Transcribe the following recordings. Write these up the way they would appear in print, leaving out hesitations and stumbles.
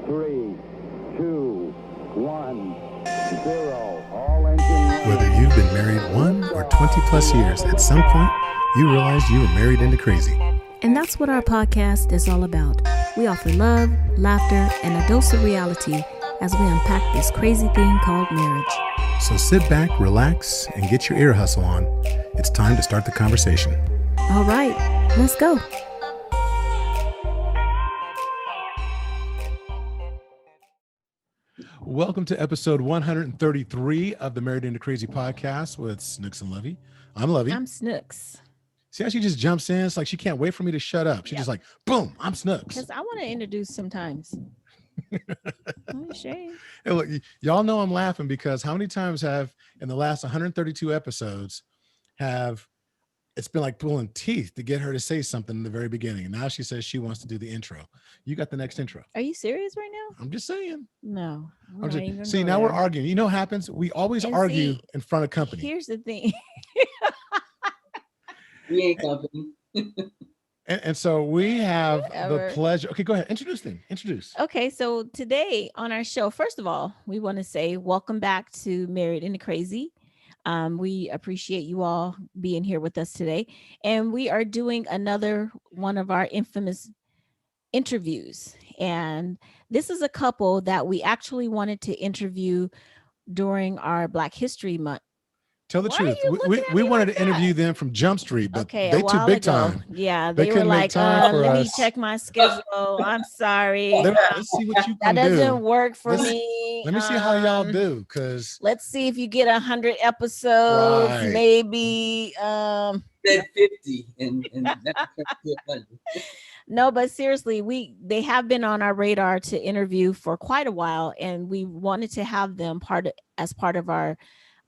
3, 2, 1, 0. All engine running. Whether you've been married 1 or 20 plus years, at some point, you realized you were married into crazy. And that's what our podcast is all about. We offer love, laughter, and a dose of reality as we unpack this crazy thing called marriage. So sit back, relax, and get your ear hustle on. It's time to start the conversation. All right, let's go. Welcome to episode 133 of the Married into Crazy podcast with Snooks and Lovey. I'm Lovey. I'm Snooks. See how she just jumps in? It's like she can't wait for me to shut up. She's just like, boom, I'm Snooks. Because I want to introduce sometimes. Oh, shame. Hey, look, y'all know I'm laughing because how many times have in the last 132 episodes it's been like pulling teeth to get her to say something in the very beginning. And now she says she wants to do the intro. You got the next intro. Are you serious right now? I'm just saying. No. See, now we're arguing. You know what happens? We always argue in front of company. Here's the thing. We ain't company. And so we have Whatever. the pleasure. Okay, go ahead. Introduce. Okay, so today on our show, first of all, we want to say welcome back to Married into Crazy. We appreciate you all being here with us today. And we are doing another one of our infamous interviews. And this is a couple that we actually wanted to interview during our Black History Month. Tell the Why are truth. you looking at We me wanted like to interview that? them from Jump Street, but Okay, they a too while big ago. time. Yeah, They they were couldn't make like, time for let me us. check my schedule. I'm sorry. Let's see what you That can doesn't do. work for Let's- me. Let me see how y'all do, because Let's see if you get 100 episodes, Right. maybe. Said 50 and that's 100. No, but seriously, they have been on our radar to interview for quite a while, and we wanted to have them as part of our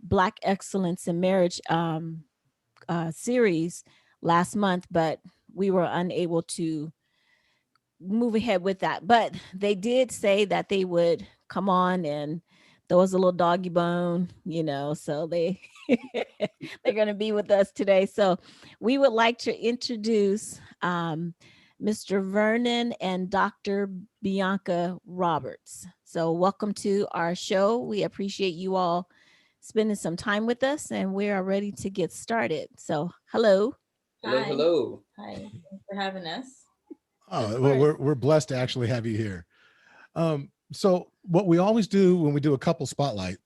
Black Excellence in Marriage series last month, but we were unable to move ahead with that. But they did say that they would come on and there was a little doggy bone, so they're going to be with us today. So we would like to introduce Mr. Vernon and Dr. Bianca Roberts. So welcome to our show. We appreciate you all spending some time with us, and we are ready to get started. So hello. Hello. Hi, thanks for having us. we're blessed to actually have you here. So what we always do when we do a couple spotlight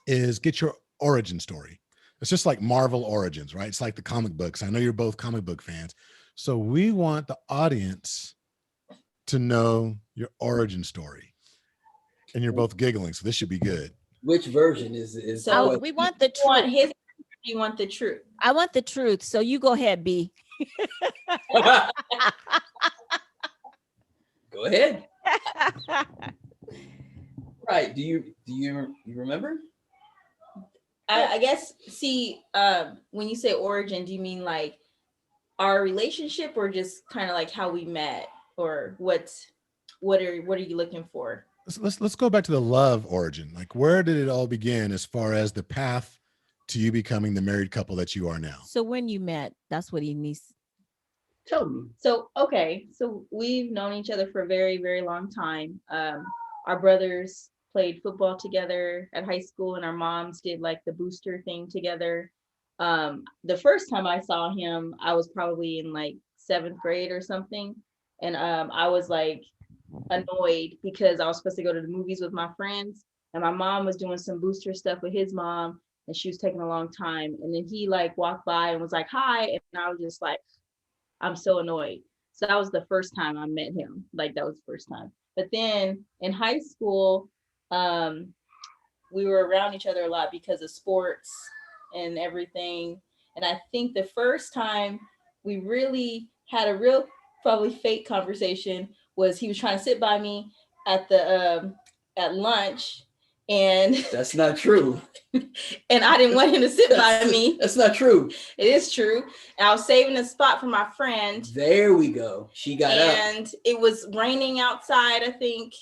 is get your origin story. It's just like Marvel Origins, right? It's like the comic books. I know you're both comic book fans. So we want the audience to know your origin story. And you're both giggling, so this should be good. Which version is So We want the You want truth. his? You want the truth? I want the truth. So you go ahead, B. Go ahead. Right. Do you remember? I guess. See, when you say origin, do you mean like our relationship, or just kind of like how we met, or what are you looking for? Let's go back to the love origin. Like, where did it all begin as far as the path to you becoming the married couple that you are now? So when you met, that's what he needs. Tell me. So we've known each other for a very, very long time. Our brothers played football together at high school, and our moms did like the booster thing together. The first time I saw him, I was probably in like 7th grade or something, and I was like annoyed because I was supposed to go to the movies with my friends, and my mom was doing some booster stuff with his mom, and she was taking a long time, and then he like walked by and was like, "Hi," and I was just like, I'm so annoyed. So that was the first time I met him. Like, that was the first time. But then in high school, we were around each other a lot because of sports and everything. And I think the first time we really had a real, probably fake conversation was he was trying to sit by me at lunch, and That's not true. and I didn't want him to sit by me. That's not true. It is true. And I was saving a spot for my friend. There we go. She got up. And it was raining outside, I think.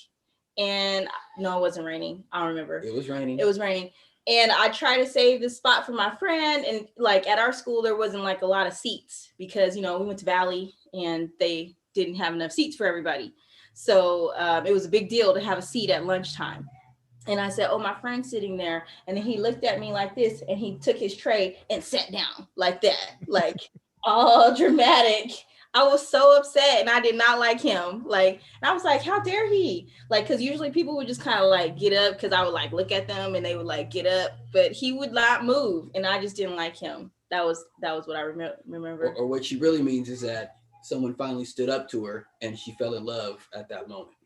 And no, it wasn't raining. I don't remember. It was raining. It was raining. And I tried to save this spot for my friend. And like at our school, there wasn't like a lot of seats because, we went to Valley and they didn't have enough seats for everybody. So it was a big deal to have a seat at lunchtime. And I said, oh, my friend's sitting there. And then he looked at me like this, and he took his tray and sat down like that, like all dramatic. I was so upset, and I did not like him. Like, and I was like, how dare he? Like, because usually people would just kind of like get up, because I would like look at them and they would like get up, but he would not move. And I just didn't like him. That was what I remember. Or what she really means is that someone finally stood up to her and she fell in love at that moment.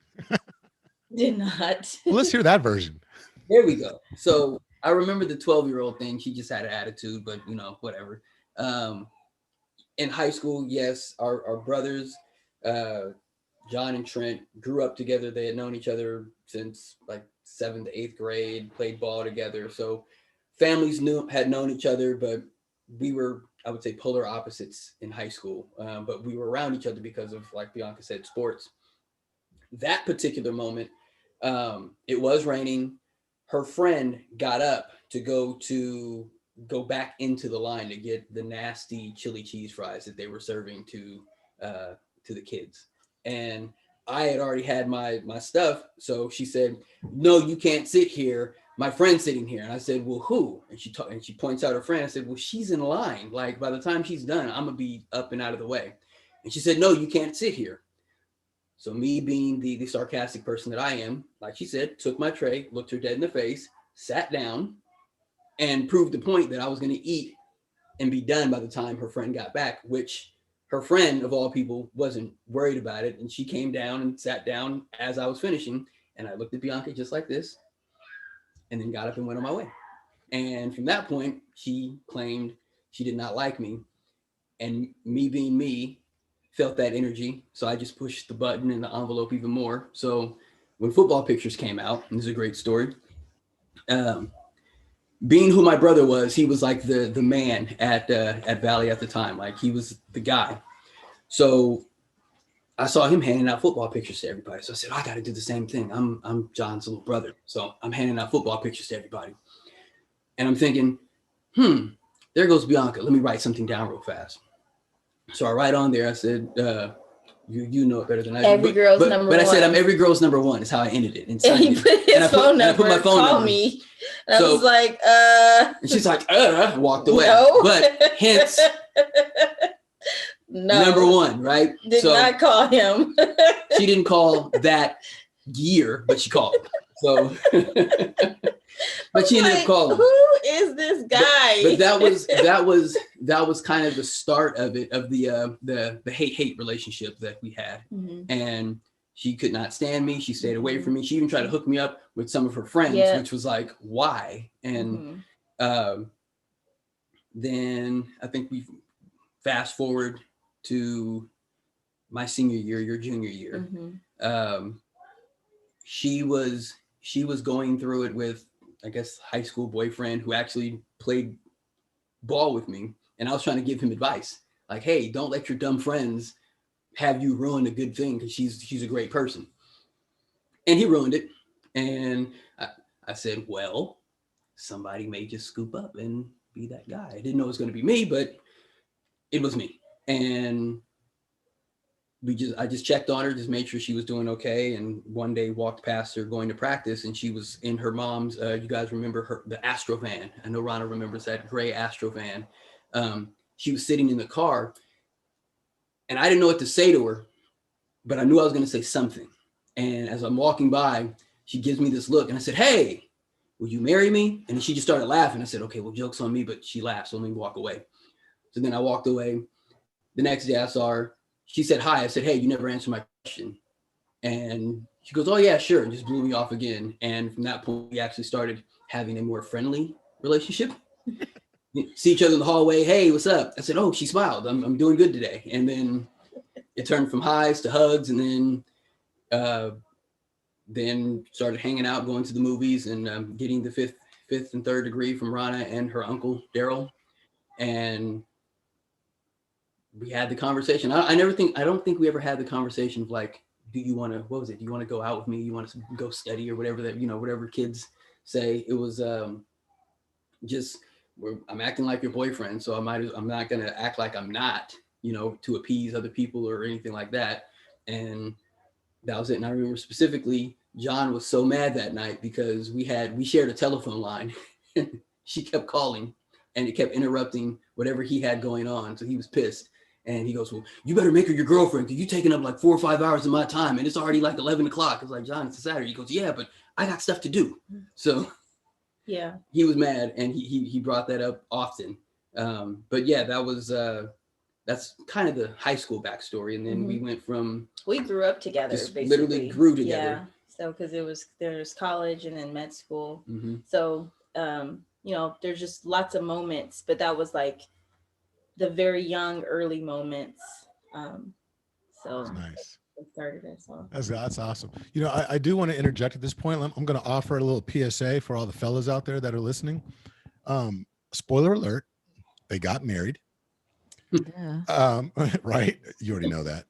Did not. Well, let's hear that version. There we go. So I remember the 12-year-old thing. She just had an attitude, but whatever. In high school, yes, our brothers, John and Trent, grew up together. They had known each other since like 7th to 8th grade, played ball together. So families had known each other, but we were, I would say, polar opposites in high school. But we were around each other because of, like Bianca said, sports. That particular moment, it was raining. Her friend got up to go back into the line to get the nasty chili cheese fries that they were serving to the kids. And I had already had my stuff. So she said, no, you can't sit here. My friend's sitting here. And I said, well, who? And she points out her friend. I said, well, she's in line. Like, by the time she's done, I'm gonna be up and out of the way. And she said, no, you can't sit here. So me being the sarcastic person that I am, like she said, took my tray, looked her dead in the face, sat down, and proved the point that I was going to eat and be done by the time her friend got back, which her friend, of all people, wasn't worried about it. And she came down and sat down as I was finishing. And I looked at Bianca just like this, and then got up and went on my way. And from that point, she claimed she did not like me. And me being me, felt that energy. So I just pushed the button in the envelope even more. So when football pictures came out, and this is a great story, being who my brother was, he was like the man at Valley at the time. Like, he was the guy. So I saw him handing out football pictures to everybody. So I said, I got to do the same thing. I'm John's little brother. So I'm handing out football pictures to everybody. And I'm thinking, there goes Bianca. Let me write something down real fast. So I write on there, I said, you know it better than I do. Every girl's number one. But I said, I'm every girl's number one is how I ended it. And he put his phone number. I put my phone call number. Me. And So, I was like, and she's like, walked away. No. But hence, no. number one, right? Did not call him. She didn't call that year, but she called. So, but she ended up calling. Who is this guy? But that was kind of the start of it, of the hate relationship that we had. Mm-hmm. And she could not stand me. She stayed away from me. She even tried to hook me up with some of her friends, which was like, why? And then I think we fast forward to my senior year, your junior year. She was going through it with, I guess, high school boyfriend who actually played ball with me. And I was trying to give him advice. Like, hey, don't let your dumb friends have you ruin a good thing, because she's a great person. And he ruined it. And I said, well, somebody may just scoop up and be that guy. I didn't know it was going to be me, but it was me. And I just checked on her, just made sure she was doing okay. And one day walked past her going to practice, and she was in her mom's, you guys remember the Astro van. I know Rana remembers that gray Astro van. She was sitting in the car, and I didn't know what to say to her, but I knew I was going to say something. And as I'm walking by, she gives me this look, and I said, hey, will you marry me? And then she just started laughing. I said, okay, well, joke's on me, but she laughed, so let me walk away. So then I walked away. The next day I saw her. She said, hi. I said, hey, you never answered my question. And she goes, oh, yeah, sure. And just blew me off again. And from that point, we actually started having a more friendly relationship. See each other in the hallway. Hey, what's up? I said, oh, she smiled. I'm doing good today. And then it turned from highs to hugs. And then started hanging out, going to the movies, and getting the fifth and third degree from Rana and her uncle, Daryl. And we had the conversation. I don't think we ever had the conversation of like, do you want to, what was it? Do you want to go out with me? You want to go study or whatever that, whatever kids say. It was just, I'm acting like your boyfriend. So I'm not going to act like I'm not, to appease other people or anything like that. And that was it. And I remember specifically, John was so mad that night because we shared a telephone line. She kept calling and it kept interrupting whatever he had going on. So he was pissed. And he goes, well, you better make her your girlfriend because you're taking up like 4 or 5 hours of my time. And it's already like 11 o'clock. I was like, John, it's a Saturday. He goes, yeah, but I got stuff to do. So yeah, he was mad and he brought that up often. But yeah, that's kind of the high school backstory. And then we went from, we grew up together, just basically. literally grew together. Yeah. So, because there's college and then med school. Mm-hmm. So, you know, there's just lots of moments, but that was like the very young, early moments. So That's nice. it started it. So That's awesome. You know, I do want to interject at this point. I'm going to offer a little PSA for all the fellas out there that are listening. Spoiler alert, they got married. Yeah. Right. You already know that.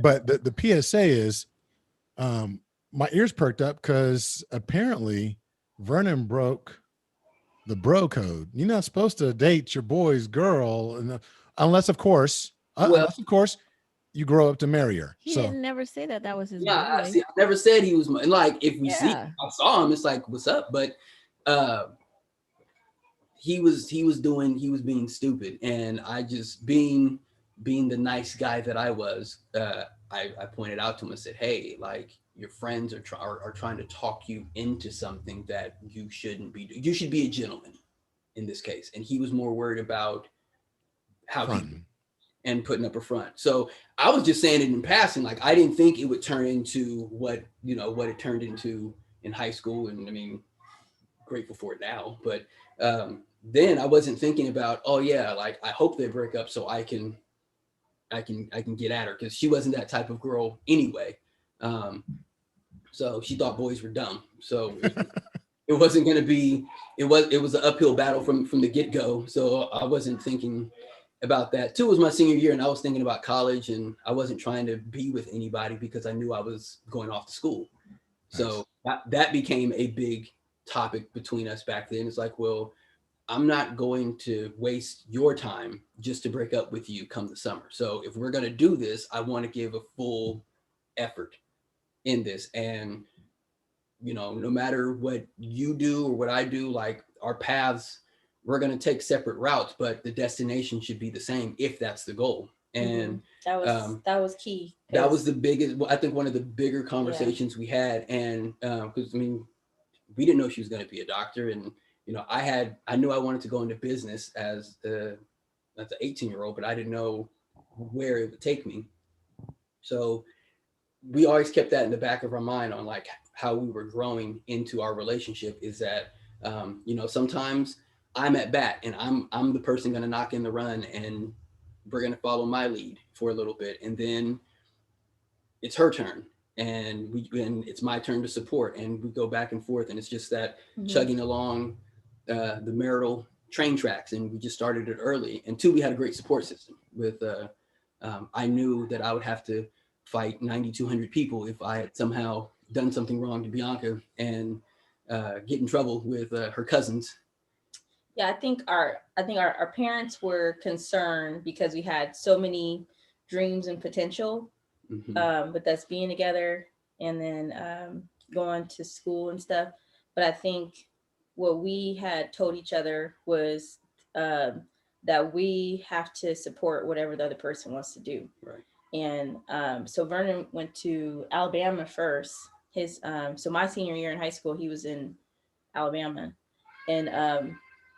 But the PSA is, my ears perked up because apparently Vernon broke the bro code. You're not supposed to date your boy's girl, unless of course you grow up to marry her. He didn't never say that was his boy. I never said he was like, if we see, Yeah. I saw him, it's like, what's up? But he was being stupid, and I just being the nice guy that I was, I pointed out to him and said, hey, like, your friends are trying to talk you into something that you shouldn't be doing. You should be a gentleman in this case. And he was more worried about how and putting up a front. So I was just saying it in passing. Like, I didn't think it would turn into what it turned into in high school. And I mean, grateful for it now. But then I wasn't thinking about, oh yeah, like, I hope they break up so I can get at her, because she wasn't that type of girl anyway. So she thought boys were dumb. So it wasn't going to be, it was an uphill battle from the get-go. So I wasn't thinking about that. Too, it was my senior year and I was thinking about college, and I wasn't trying to be with anybody because I knew I was going off to school. Nice. So that became a big topic between us back then. It's like, well, I'm not going to waste your time just to break up with you come the summer. So if we're going to do this, I want to give a full effort in this. And, you know, no matter what you do or what I do, like, our paths, we're going to take separate routes, but the destination should be the same if that's the goal. And that was key. That was the biggest, I think, one of the bigger conversations we had. And because I mean, we didn't know she was going to be a doctor. And, you know, I knew I wanted to go into business as an 18-year-old, but I didn't know where it would take me. So we always kept that in the back of our mind on, like, how we were growing into our relationship, is that, you know, sometimes I'm at bat and I'm the person going to knock in the run, and we're going to follow my lead for a little bit. And then it's her turn and it's my turn to support, and we go back and forth. And it's just that chugging along the marital train tracks. And we just started it early. And two, we had a great support system with, I knew that I would have to fight 9,200 people if I had somehow done something wrong to Bianca and get in trouble with her cousins. Yeah, I think our parents were concerned because we had so many dreams and potential, with us being together and then going to school and stuff. But I think what we had told each other was that we have to support whatever the other person wants to do. Right. And so Vernon went to Alabama first. His so my senior year in high school, he was in Alabama. And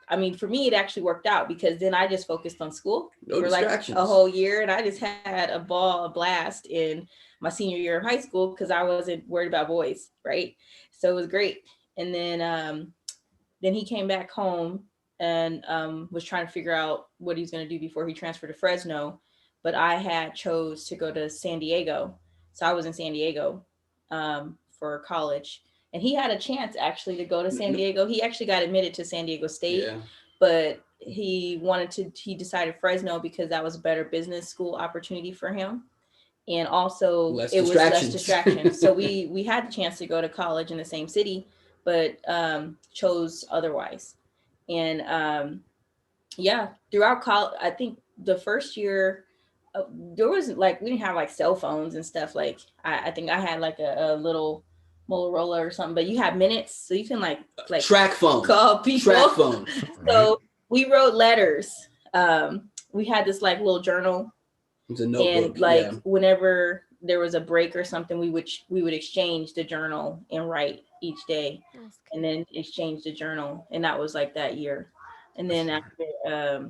I mean, for me, it actually worked out because then I just focused on school for like a whole year. And I just had a blast in my senior year of high school because I wasn't worried about boys, right? So it was great. And then he came back home and was trying to figure out what he was going to do before he transferred to Fresno. But I had chose to go to San Diego. So I was in San Diego for college. And he had a chance actually to go to San Diego. He actually got admitted to San Diego State, but he decided Fresno because that was a better business school opportunity for him. And also was less distraction. So we had the chance to go to college in the same city, but chose otherwise. And throughout college, I think the first year there was like, we didn't have like cell phones and stuff. Like I think I had like a little Motorola or something, but you have minutes, so you can like track phone, call people. Track phone. So we wrote letters. We had this like little journal. It's a notebook. And like whenever there was a break or something, we would exchange the journal and write each day, and then exchange the journal. And that was like that year. And then after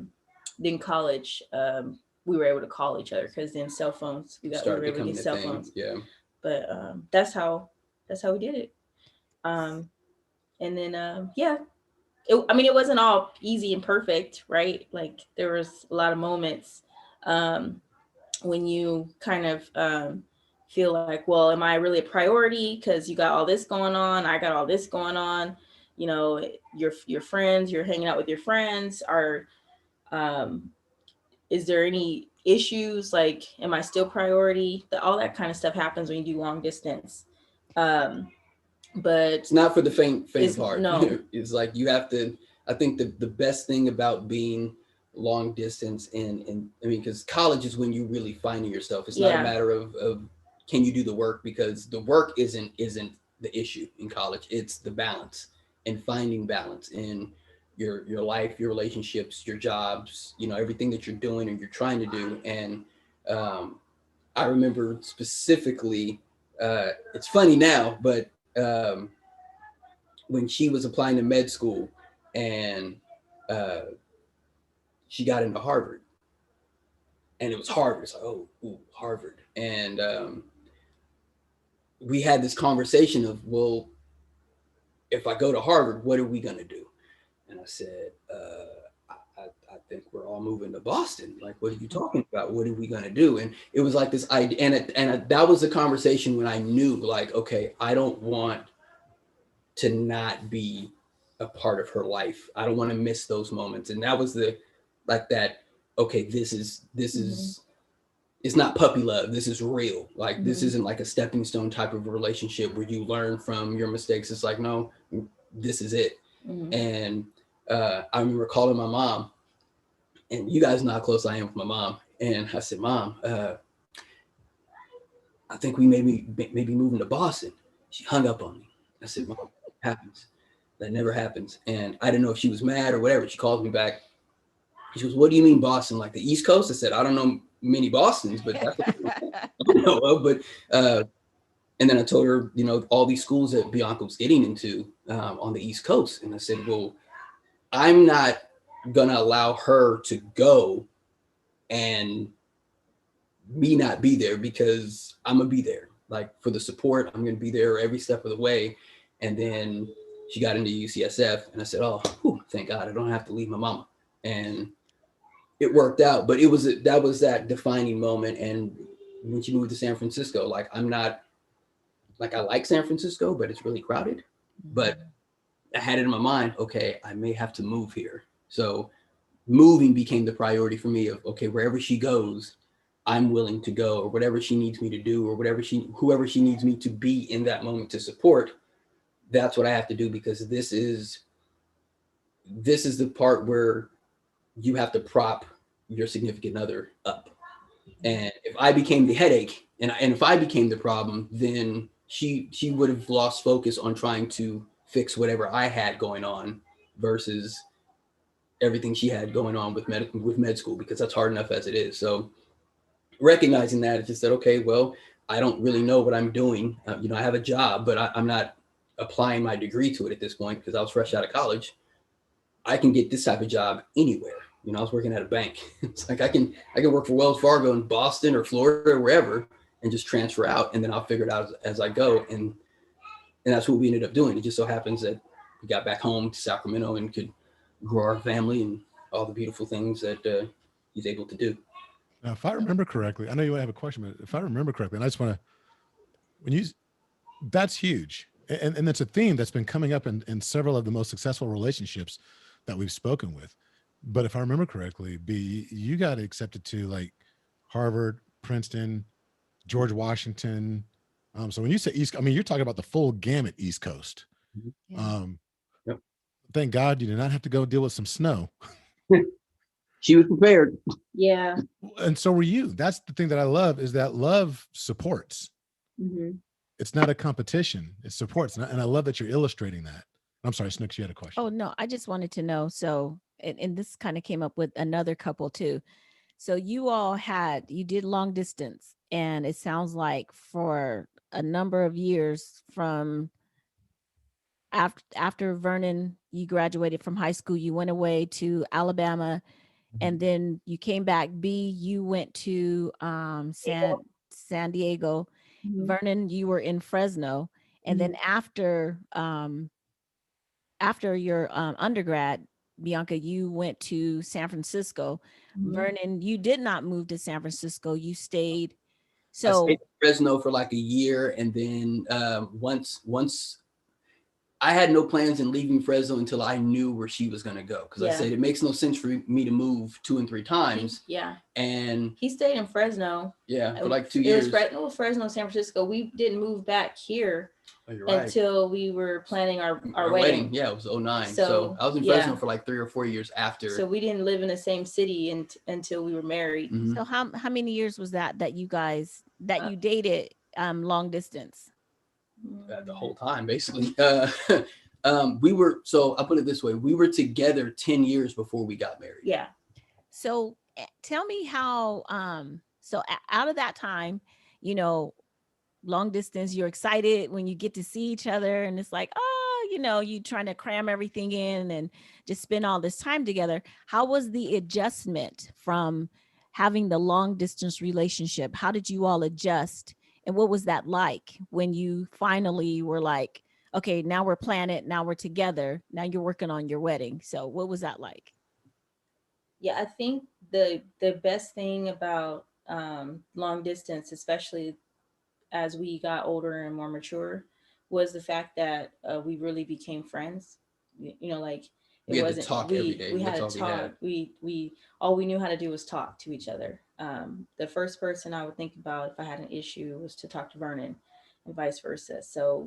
then college, we were able to call each other, because then cell phones, we were able to get cell phones. Yeah. But that's how we did it. And then I mean, it wasn't all easy and perfect, right? Like there was a lot of moments when you kind of feel like, well, am I really a priority? Because you got all this going on, I got all this going on. You know, your friends, you're hanging out with your friends. Is there any issues? Like, am I still priority? All that kind of stuff happens when you do long distance. But it's not for the faint of heart. No, it's like you have to. I think the best thing about being long distance, and I mean, because college is when you really finding yourself. It's not a matter of can you do the work, because the work isn't the issue in college. It's the balance, and finding balance in your life, your relationships, your jobs, you know, everything that you're doing and you're trying to do. And I remember specifically, it's funny now, but when she was applying to med school, and she got into Harvard, and it was Harvard. It's like, oh, ooh, Harvard. And we had this conversation of, well, if I go to Harvard, what are we going to do? And I said, I think we're all moving to Boston. Like, what are you talking about? What are we going to do? And it was like this idea. And that was the conversation when I knew, like, okay, I don't want to not be a part of her life. I don't want to miss those moments. And that was okay, this is it's not puppy love. This is real. Like, this isn't like a stepping stone type of a relationship where you learn from your mistakes. It's like, no, this is it. And I remember calling my mom, and you guys know how close I am with my mom. And I said, Mom, I think we may be moving to Boston. She hung up on me. I said, Mom, it happens. That never happens. And I didn't know if she was mad or whatever. She called me back. She goes, what do you mean Boston? Like the East Coast? I said, I don't know many Bostons, but that's what I know of. But and then I told her, you know, all these schools that Bianca was getting into on the East Coast. And I said, well, I'm not going to allow her to go and me not be there, because I'm going to be there. Like, for the support, I'm going to be there every step of the way. And then she got into UCSF, and I said, oh, whew, thank God I don't have to leave my mama. And it worked out. But that was that defining moment. And when she moved to San Francisco, like, I'm not, like, I like San Francisco, but it's really crowded. But I had it in my mind, okay, I may have to move here. So moving became the priority for me of, okay, wherever she goes, I'm willing to go, or whatever she needs me to do, or whoever she needs me to be in that moment to support. That's what I have to do, because this is the part where you have to prop your significant other up. And if I became the headache, and if I became the problem, then she would have lost focus on trying to fix whatever I had going on versus everything she had going on with med school, because that's hard enough as it is. So recognizing that, it just said, okay, well, I don't really know what I'm doing. You know, I have a job, but I'm not applying my degree to it at this point, because I was fresh out of college. I can get this type of job anywhere. You know, I was working at a bank. It's like I can work for Wells Fargo in Boston or Florida or wherever, and just transfer out, and then I'll figure it out as I go. And that's what we ended up doing. It just so happens that we got back home to Sacramento and could grow our family and all the beautiful things that he's able to do. Now, if I remember correctly, I know you have a question, but if I remember correctly, and I just want to, that's huge. And it's a theme that's been coming up in several of the most successful relationships that we've spoken with. But if I remember correctly, B, you got accepted to like Harvard, Princeton, George Washington. So when you say East, I mean, you're talking about the full gamut East Coast. Yep. Thank God you did not have to go deal with some snow. She was prepared. Yeah. And so were you. That's the thing that I love, is that love supports. Mm-hmm. It's not a competition. It supports. And I love that you're illustrating that. I'm sorry, Snooks, you had a question. Oh, no, I just wanted to know. So, and this kind of came up with another couple too. So you did long distance, and it sounds like for a number of years from after Vernon, you graduated from high school, you went away to Alabama, and then you came back. B, you went to San Diego. Mm-hmm. Vernon, you were in Fresno, and then after your undergrad, Bianca, you went to San Francisco. Mm-hmm. Vernon, you did not move to San Francisco. You stayed. I So stayed in Fresno for like a year, and then once I had no plans in leaving Fresno until I knew where she was going to go. Because I said it makes no sense for me to move 2 and 3 times. And he stayed in Fresno. Yeah, for like 2 years. It was Fresno, San Francisco. We didn't move back here until we were planning our wedding. Yeah, it was 2009. So I was in Fresno for like 3 or 4 years after. So we didn't live in the same city until we were married. So how many years was that you guys you dated long distance? The whole time, basically. We were, so I'll put it this way, we were together 10 years before we got married. Yeah. So tell me how so out of that time, long distance, you're excited when you get to see each other, and it's like, you trying to cram everything in and just spend all this time together. How was the adjustment from having the long distance relationship? How did you all adjust? And what was that like when you finally were like, okay, now we're planning, now we're together, now you're working on your wedding? So what was that like? Yeah, I think the best thing about long distance, especially as we got older and more mature, was the fact that we really became friends. Like we had to talk every day. We had to talk. We all we knew how to do was talk to each other. The first person I would think about if I had an issue was to talk to Vernon, and vice versa. So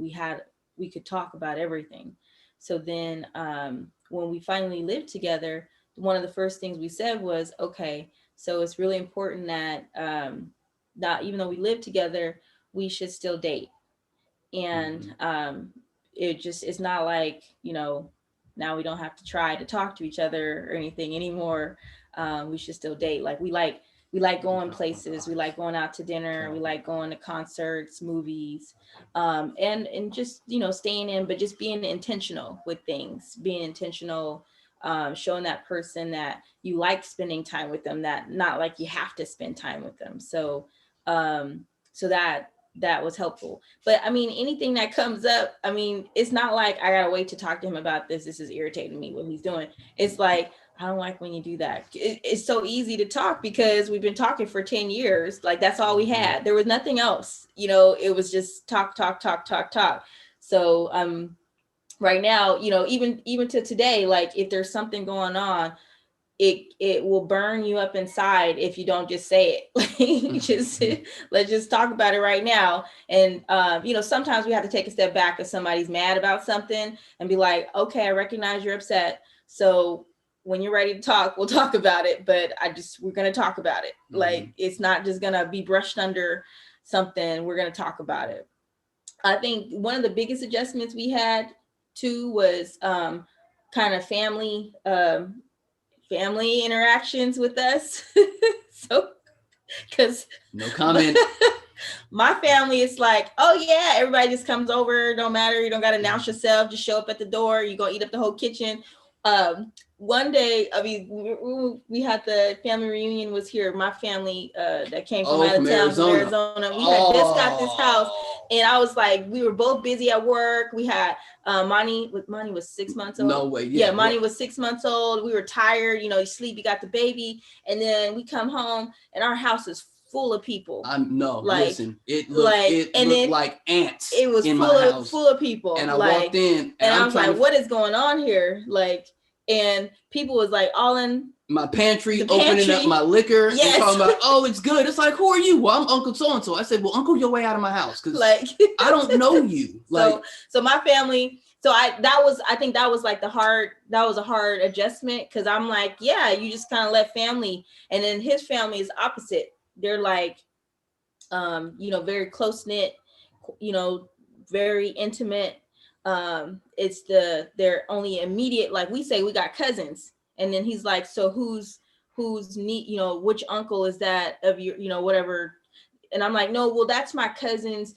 we could talk about everything. So then when we finally lived together, one of the first things we said was, okay, so it's really important that not even though we live together, we should still date. And it's not like, now we don't have to try to talk to each other or anything anymore. We should still date. Like we like going places. We like going out to dinner. We like going to concerts, movies, and just, staying in, but just being intentional with things, being intentional, showing that person that you like spending time with them, that not like you have to spend time with them. So that was helpful. But I mean, anything that comes up, I mean, it's not like I gotta wait to talk to him about this. This is irritating me, what he's doing. It's like, I don't like when you do that. It's so easy to talk because we've been talking for 10 years. Like that's all we had. There was nothing else, it was just talk. So right now, even to today, like if there's something going on, it will burn you up inside if you don't just say it. Let's just talk about it right now. And sometimes we have to take a step back if somebody's mad about something and be like, okay, I recognize you're upset. So when you're ready to talk, we'll talk about it. But we're going to talk about it. Like it's not just going to be brushed under something. We're going to talk about it. I think one of the biggest adjustments we had too was kind of family interactions with us. So, because no comment. My family is like, oh yeah, everybody just comes over. Don't matter. You don't got to announce yourself. Just show up at the door. You go eat up the whole kitchen. One day, I mean, we had the family reunion was here. My family that came from out of town from Arizona. We had just got this house, and I was like, we were both busy at work. We had Monty was 6 months old. No way. Yeah, Monty was 6 months old. We were tired. You sleep. You got the baby, and then we come home, and our house is full of people. Listen, it looked like ants. It was full of people. And I walked in, and I was like, what is going on here? And people was like all in my pantry, opening up my liquor and talking about, oh, it's good. It's like, who are you? Well, I'm Uncle so-and-so. I said, well, Uncle, your way out of my house because I don't know you. So my family, So I think that was like a hard adjustment, because I'm like, yeah, you just kind of let family, and then his family is opposite. They're like, very close knit, very intimate. It's they're only immediate, like we say, we got cousins, and then he's like, so who's neat, which uncle is that of your, whatever. And I'm like, no, well, that's my cousin's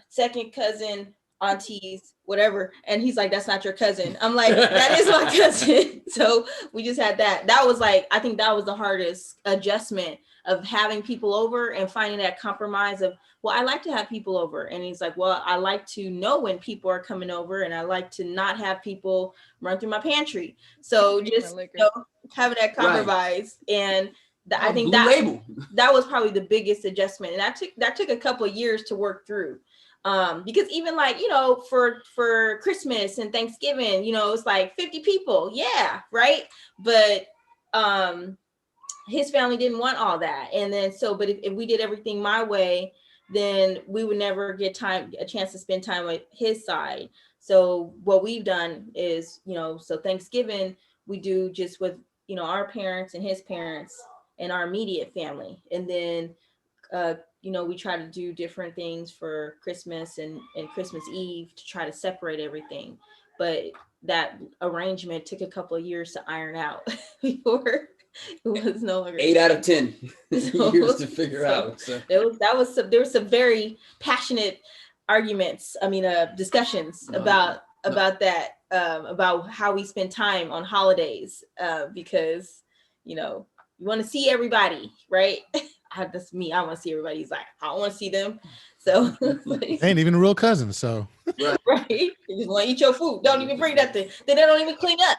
second cousin, aunties, whatever. And he's like, that's not your cousin. I'm like, that is my cousin. So we just had that. That was like, I think that was the hardest adjustment of having people over and finding that compromise of, well, I like to have people over. And he's like, well, I like to know when people are coming over, and I like to not have people run through my pantry. So just having that compromise. Right. And I think that was probably the biggest adjustment. And that took a couple of years to work through. Because even like, for Christmas and Thanksgiving, it's like 50 people. Yeah. Right. But, his family didn't want all that. And then, but if we did everything my way, then we would never get a chance to spend time with his side. So what we've done is, so Thanksgiving we do just with, our parents and his parents and our immediate family. And then, we try to do different things for Christmas and Christmas Eve to try to separate everything. But that arrangement took a couple of years to iron out before it was no longer 8 out of 10 years to figure out. So there were some very passionate arguments. Discussions about that, about how we spend time on holidays, because you want to see everybody, right? That's me. I want to see everybody. He's like, I don't want to see them. So ain't even real cousins. So right, you just want to eat your food. Don't even bring that thing. Then they don't even clean up.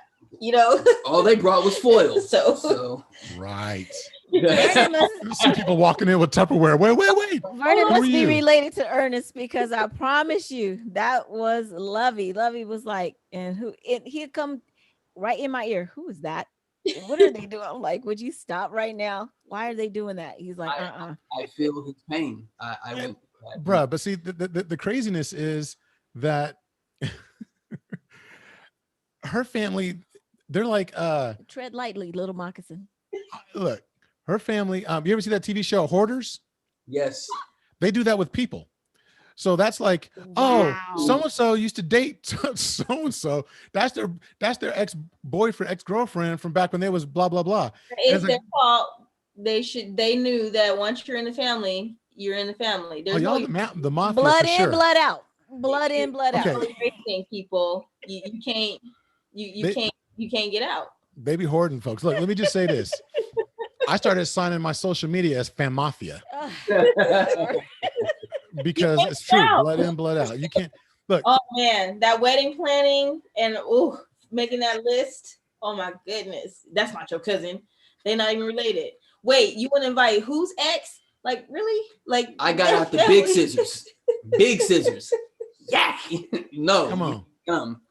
All they brought was foil. So right. Some people walking in with Tupperware. Wait. Vernon must be related to Ernest, because I promise you that was Lovey. Lovey was like, and he'd come right in my ear. Who is that? What are they doing? I'm like, would you stop right now? Why are they doing that? He's like, I feel his pain. I went, bruh. But see, the craziness is that her family, they're like, tread lightly, little moccasin. Look, her family. You ever see that TV show Hoarders? Yes. They do that with people. So that's like, wow. Oh, so-and-so used to date so-and-so. That's their ex-boyfriend, ex-girlfriend from back when they was blah, blah, blah. It's their fault. They knew that once you're in the family, you're in the family. There's the mafia, blood for in, sure. blood out. Blood in, blood out. People, you can't get out. Baby hoarding, folks. Look, let me just say this. I started signing my social media as Fam Mafia. Because it's true, blood in, blood out. You can't look. Oh man, that wedding planning and making that list. Oh my goodness, that's not your cousin. They're not even related. Wait, you want to invite whose ex? Like really? Like I got out the big scissors. Big scissors. Yeah. No. Come on.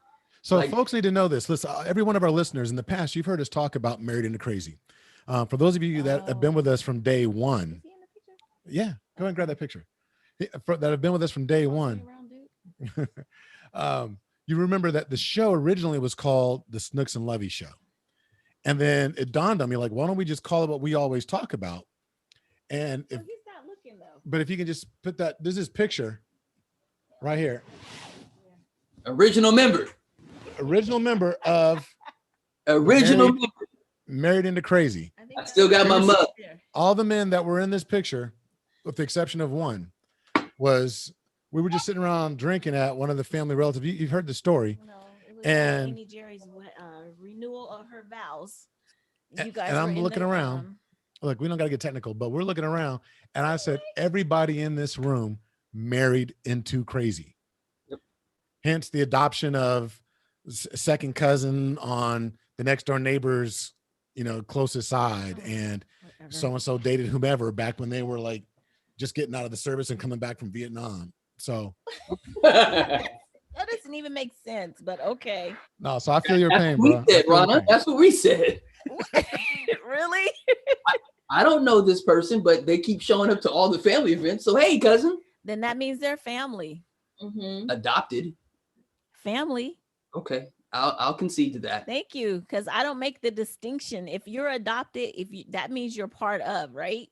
So folks need to know this. Listen, every one of our listeners in the past, you've heard us talk about Married into Crazy. For those of you that have been with us from day one, yeah, go ahead and grab that picture. That have been with us from day one. You remember that the show originally was called the Snooks and Lovey Show. And then it dawned on me, like, why don't we just call it what we always talk about? And he's not looking though. But if you can just put that, this is picture right here. Original member of Married into Crazy. I still got my mug. All the men that were in this picture, with the exception of one, we were just sitting around drinking at one of the family relatives. You've heard the story. No, it was Amy Jerry's renewal of her vows. You guys and I'm looking around. Look, we don't got to get technical, but we're looking around, and I said, everybody in this room married into Crazy. Yep. Hence the adoption of second cousin on the next door neighbor's, closest side, and so-and-so dated whomever back when they were like just getting out of the service and coming back from Vietnam. So that doesn't even make sense, but okay. No, so I feel your pain, bro. We said, Rana. That's what we said. Really? I don't know this person, but they keep showing up to all the family events. So hey, cousin. Then that means they're family. Mm-hmm. Adopted. family. Okay, I'll concede to that. Thank you, because I don't make the distinction. If you're adopted, that means you're part of, right?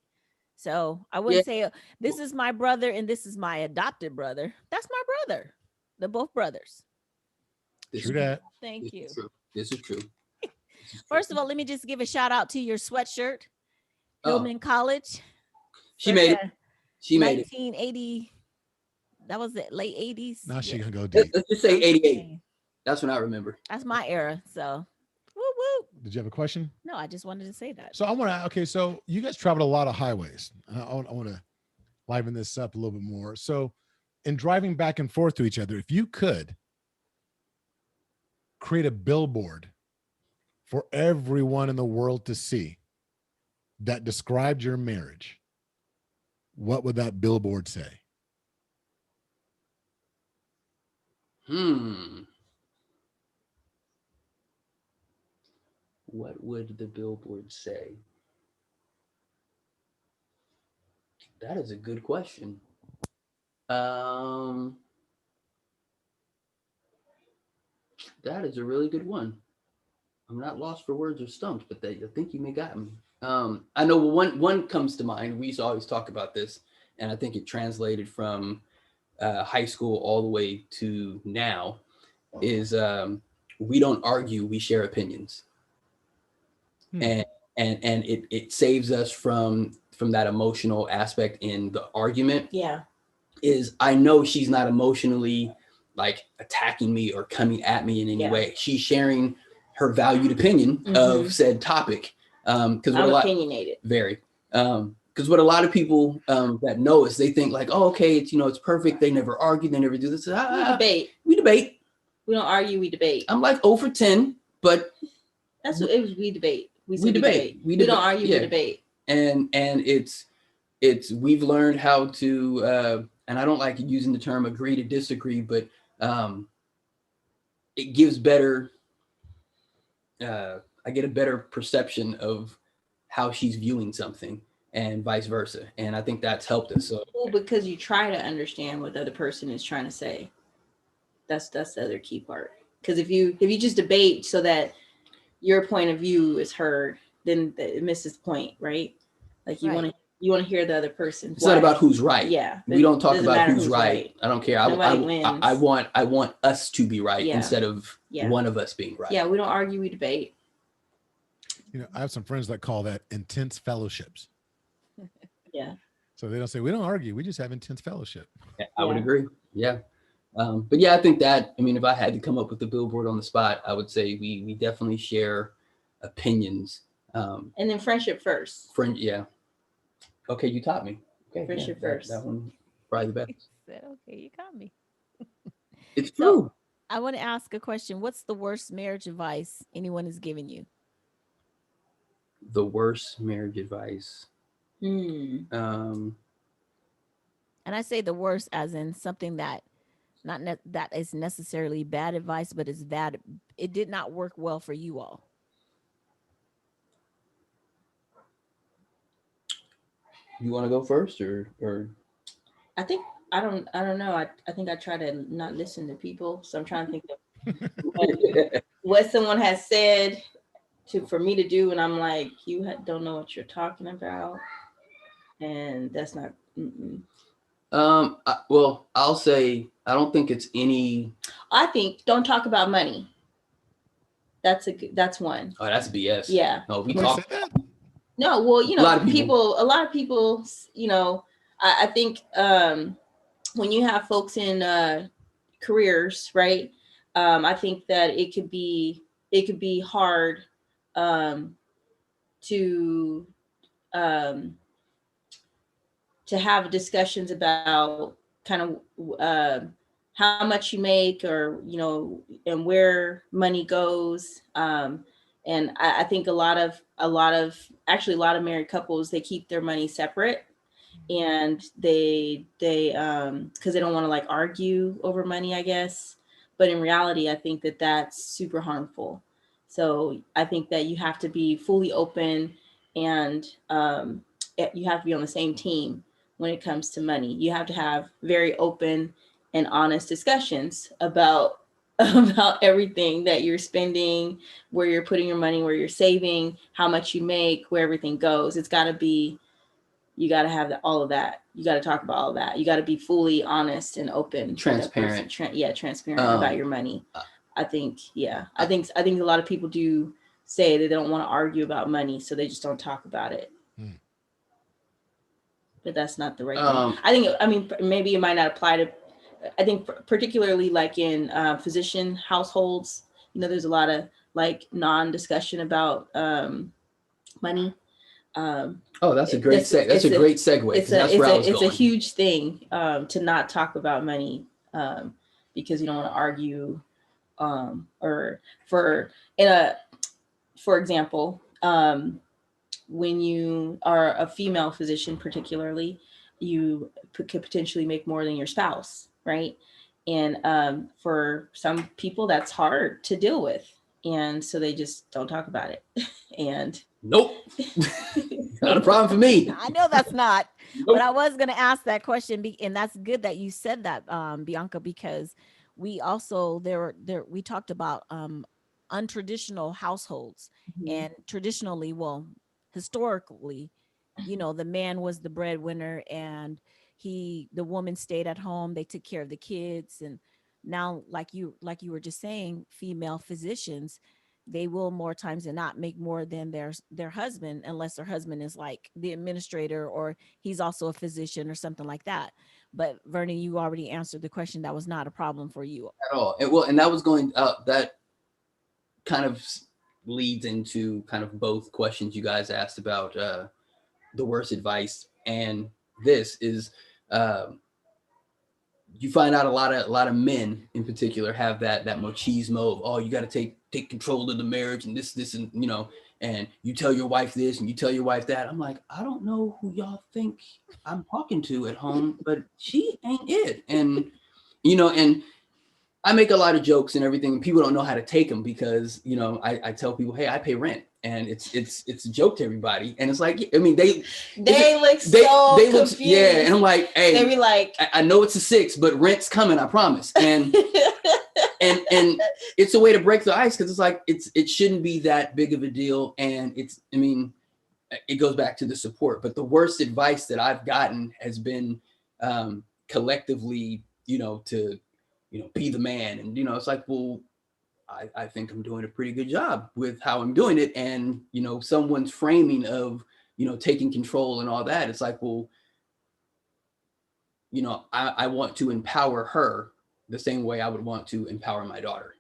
So I wouldn't say this is my brother and this is my adopted brother. That's my brother. They're both brothers. True that. Thank you. This is true. First of all, let me just give a shout out to your sweatshirt, Hillman College. She made it. She made it. 1980. That was the late 80s. Now she's gonna go deep. Let's just say 88. That's what I remember. That's my era. So, woo woo. Did you have a question? No, I just wanted to say that. So I want to. Okay, so you guys traveled a lot of highways. I want to liven this up a little bit more. So, in driving back and forth to each other, if you could create a billboard for everyone in the world to see that described your marriage, what would that billboard say? What would the billboard say? That is a good question. That is a really good one. I'm not lost for words or stumped, but I think you may got me. I know one comes to mind. We used to always talk about this, and I think it translated from high school all the way to now is we don't argue, we share opinions. And it saves us from that emotional aspect in the argument. Yeah. Is I know she's not emotionally like attacking me or coming at me in any way. She's sharing her valued opinion of said topic. Because I'm opinionated. Very. Because what a lot of people that know us, they think like, oh, okay, it's perfect. They never argue. They never do this. We debate. We debate. We don't argue. We debate. I'm like 0 for 10, but that's what it was. We debate. We debate. We don't argue. We debate. And it's we've learned how to and I don't like using the term agree to disagree, but it gives better I get a better perception of how she's viewing something and vice versa. And I think that's helped us. So because you try to understand what the other person is trying to say. That's the other key part. Because if you just debate so that your point of view is heard, then it misses the point, right? Like you want to hear the other person. It's not about who's right. Yeah. We don't talk about who's right. I don't care. I want us to be right instead of one of us being right. Yeah, we don't argue, we debate. I have some friends that call that intense fellowships. Yeah. So they don't say we don't argue, we just have intense fellowship. I would agree. Yeah. But yeah, I think that, if I had to come up with the billboard on the spot, I would say we definitely share opinions. And then friendship first. Yeah. Okay, you taught me. Okay, friendship first. That one probably the best. Okay, you got me. It's true. So, I want to ask a question. What's the worst marriage advice anyone has given you? The worst marriage advice. And I say the worst as in something that that is necessarily bad advice, but it's bad. It did not work well for you all. You want to go first or? I think I don't know. I think I try to not listen to people. So I'm trying to think of what someone has said for me to do, and I'm like, you don't know what you're talking about, and that's not. Well, I'll say I don't think it's any. I think don't talk about money. That's one. Oh, that's BS. Yeah. No, we talk. No, well, a lot of people, I think when you have folks in careers, right? I think that it could be hard to have discussions about kind of how much you make or, and where money goes. And I think a lot of married couples, they keep their money separate, and they because they don't want to like argue over money, I guess. But in reality, I think that that's super harmful. So I think that you have to be fully open, and you have to be on the same team when it comes to money. You have to have very open and honest discussions about about everything that you're spending, where you're putting your money, where you're saving, how much you make, where everything goes. It's got to be, you got to have all of that. You got to talk about all of that. You got to be fully honest and open, transparent. Transparent about your money. I think a lot of people do say that they don't want to argue about money, so they just don't talk about it. But that's not the right thing. I mean, maybe it might not apply to, I think particularly like in physician households, there's a lot of like non-discussion about money. That's a great segue. It's a huge thing to not talk about money because you don't want to argue or for example, when you are a female physician, particularly, you could potentially make more than your spouse, right? And for some people, that's hard to deal with, and so they just don't talk about it. And nope, not a problem for me. I know that's not. Nope. But I was going to ask that question, and that's good that you said that, Bianca, because we also we talked about untraditional households, and traditionally, historically, the man was the breadwinner, and the woman stayed at home. They took care of the kids. And now, like you were just saying, female physicians, they will more times than not make more than their husband, unless their husband is like the administrator or he's also a physician or something like that. But Vernon, you already answered the question. That was not a problem for you at all. And that was going that kind of leads into kind of both questions you guys asked about the worst advice, and this is you find out a lot of men in particular have that machismo of, oh, you got to take control of the marriage and this and and you tell your wife this and you tell your wife that. I'm like, I don't know who y'all think I'm talking to at home, but she ain't it. And and I make a lot of jokes and everything, and people don't know how to take them because I tell people, hey, I pay rent, and it's a joke to everybody, and it's like, I mean, they look confused. Yeah, and I'm like, hey, they be like, I know it's a 6, but rent's coming, I promise. And and it's a way to break the ice, because it's like it shouldn't be that big of a deal, and it goes back to the support. But the worst advice that I've gotten has been collectively, to be the man. And, it's like, well, I think I'm doing a pretty good job with how I'm doing it. And, someone's framing of, taking control and all that. It's like, well, I want to empower her the same way I would want to empower my daughter,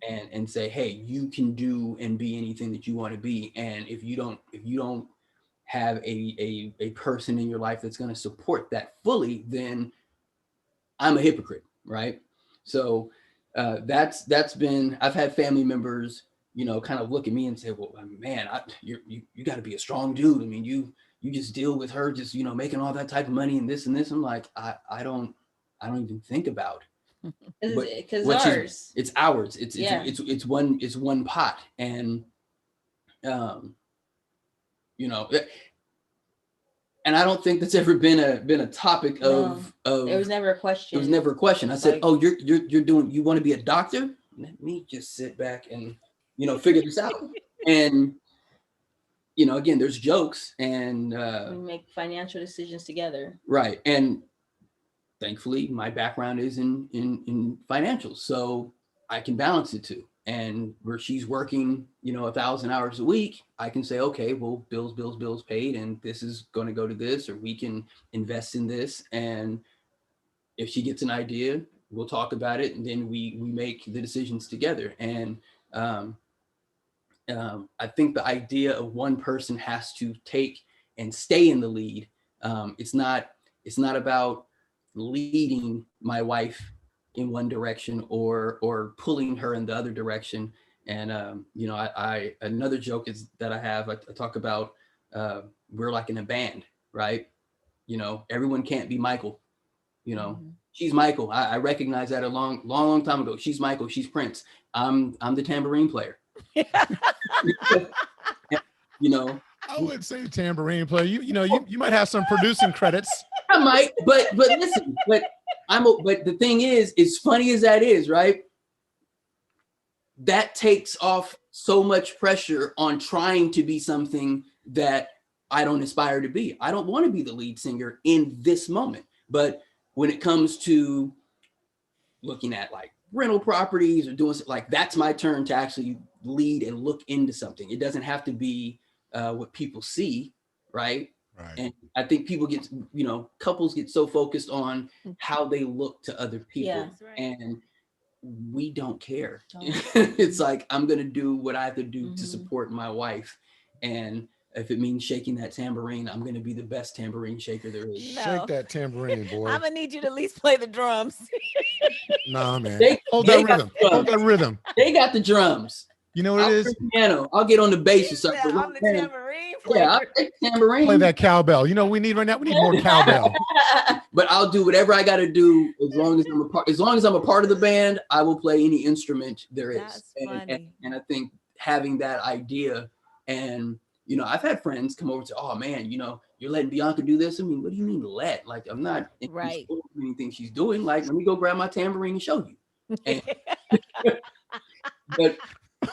and say, hey, you can do and be anything that you want to be. And if you don't have a person in your life that's going to support that fully, then I'm a hypocrite. Right. So that's been, I've had family members, kind of look at me and say, well, man, you got to be a strong dude. I mean, you just deal with her, just, making all that type of money and this and this. I'm like, I don't even think about because it's ours. It's one pot. And, and I don't think that's ever been a topic of. It was never a question. It was never a question. I said, "Oh, you're doing. You want to be a doctor? Let me just sit back and figure this out." And again, there's jokes, and we make financial decisions together. Right, and thankfully, my background is in financials, so I can balance it too. And where she's working, 1,000 hours a week, I can say, okay, well, bills paid, and this is going to go to this, or we can invest in this. And if she gets an idea, we'll talk about it, and then we make the decisions together. And I think the idea of one person has to take and stay in the lead. It's not about leading my wife in one direction or pulling her in the other direction. And I another joke is that I have, I talk about we're like in a band, right? Everyone can't be Michael. She's Michael. I recognize that a long time ago. She's Michael. She's Prince. I'm the tambourine player. I would say tambourine player. You might have some producing credits. I might, but listen, but the thing is, as funny as that is, right? that takes off so much pressure on trying to be something that I don't aspire to be. I don't want to be the lead singer in this moment. But when it comes to looking at like rental properties or doing like, that's my turn to actually lead and look into something. It doesn't have to be what people see, right? Right. And I think people get, couples get so focused on how they look to other people. Yeah. That's right. And we don't care. Don't. It's like, I'm going to do what I have to do to Mhm. support my wife. And if it means shaking that tambourine, I'm going to be the best tambourine shaker there is. No. Shake that tambourine, boy. I'm gonna need you to at least play the drums. Nah, man. They- Hold they that got rhythm. the Hold that drums. rhythm. They got the drums. You know what I'll it play is? piano. I'll get on the bass or something. I'm the tambourine player. Yeah, I'll take the tambourine. Play that cowbell. You know what we need right now? We need more cowbell. But I'll do whatever I got to do as long as I'm a part. As long as I'm a part of the band, I will play any instrument there is. That's And funny. I think having that idea, and I've had friends come over and say, "Oh man, you're letting Bianca do this." I mean, what do you mean let? Like, I'm not in Right. control of anything she's doing. Like, let me go grab my tambourine and show you. And, but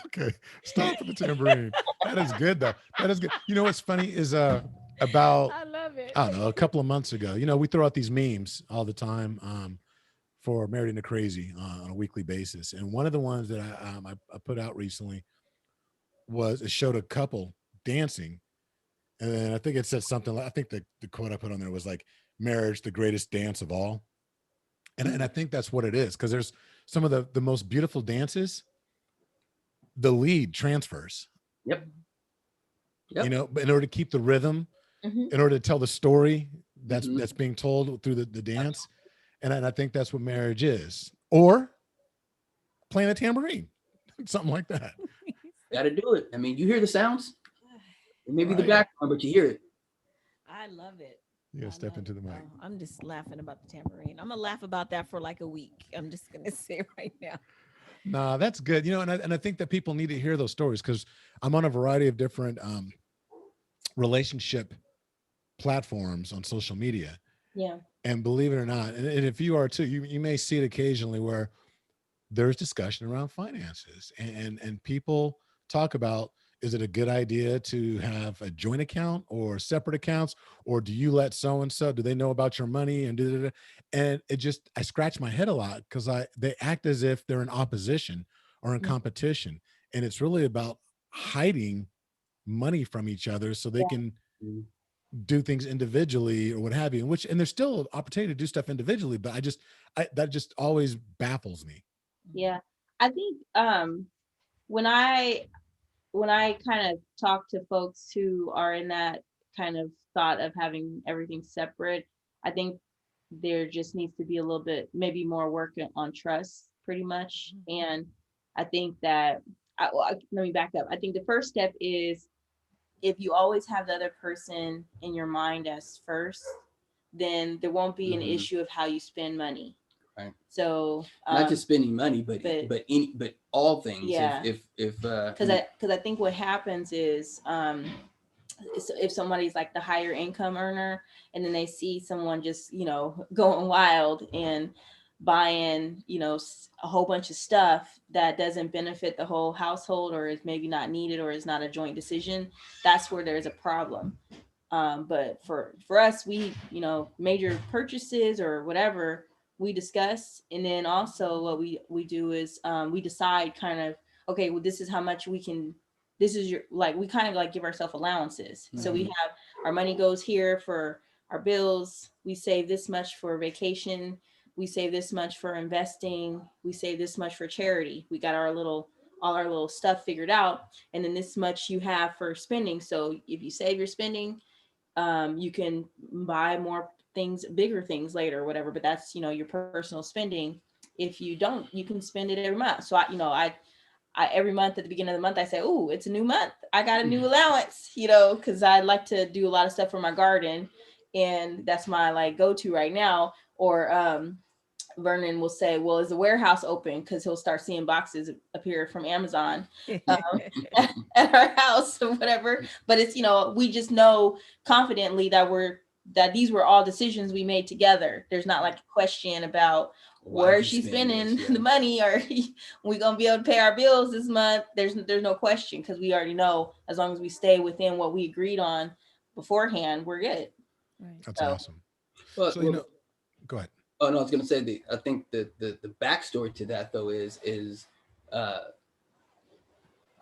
Okay. Stop for the tambourine. That is good though. That is good. You know what's funny is about I love it. I don't know, a couple of months ago, we throw out these memes all the time for Married into Crazy on a weekly basis. And one of the ones that I put out recently it showed a couple dancing. And then I think it said something like, I think the quote I put on there was like, marriage, the greatest dance of all. And I think that's what it is. Because there's some of the most beautiful dances, the lead transfers. Yep. But in order to keep the rhythm, Mhm. in order to tell the story that's Mhm. that's being told through the dance. And I think that's what marriage is. Or playing a tambourine, something like that. got to do it. I mean, you hear the sounds. It may be the Right. background, but you hear it. I love it. You gotta I step love into it. the mic. Oh, I'm just laughing about the tambourine. I'm gonna laugh about that for like a week. I'm just gonna say right now. Nah, that's good. And I think that people need to hear those stories because I'm on a variety of different relationship platforms on social media. Yeah. And believe it or not, and if you are too, you may see it occasionally where there's discussion around finances and people talk about, is it a good idea to have a joint account or separate accounts, or do you let so-and-so, do they know about your money and and I scratch my head a lot because they act as if they're in opposition or in competition. And it's really about hiding money from each other so they can Mhm. do things individually or what have you, and there's still an opportunity to do stuff individually, but that just always baffles me. Yeah. I think when I kind of talk to folks who are in that kind of thought of having everything separate, I think there just needs to be a little bit, maybe more work on trust, pretty much. And I think that, let me back up. I think the first step is if you always have the other person in your mind as first, then there won't be an Mhm. issue of how you spend money. Right. So Not just spending money, but all things. Yeah. If because I think what happens is if somebody's like the higher income earner and then they see someone just going wild and buying a whole bunch of stuff that doesn't benefit the whole household or is maybe not needed or is not a joint decision, that's where there's a problem. But for us, we major purchases or whatever we discuss, and then also what we do is we decide kind of, okay, well, this is how much we can, this is your, like, we kind of like give ourselves allowances. So we have our money goes here for our bills, we save this much for vacation, we save this much for investing, we save this much for charity, we got all our little stuff figured out, and then this much you have for spending. So if you save your spending, you can buy more things, bigger things later or whatever, but that's your personal spending. If you don't, you can spend it every month. So I every month at the beginning of the month I say, oh, it's a new month, I got a new allowance, because I like to do a lot of stuff for my garden, and that's my like go-to right now. Or Vernon will say, well, is the warehouse open? Because he'll start seeing boxes appear from Amazon at our house or whatever. But it's, we just know confidently that these were all decisions we made together. There's not like a question about, where is she spending the money? Or we gonna be able to pay our bills this month? There's no question, because we already know as long as we stay within what we agreed on beforehand, we're good. Right. That's awesome. Well, So go ahead. Oh no, I was gonna say I think the backstory to that though is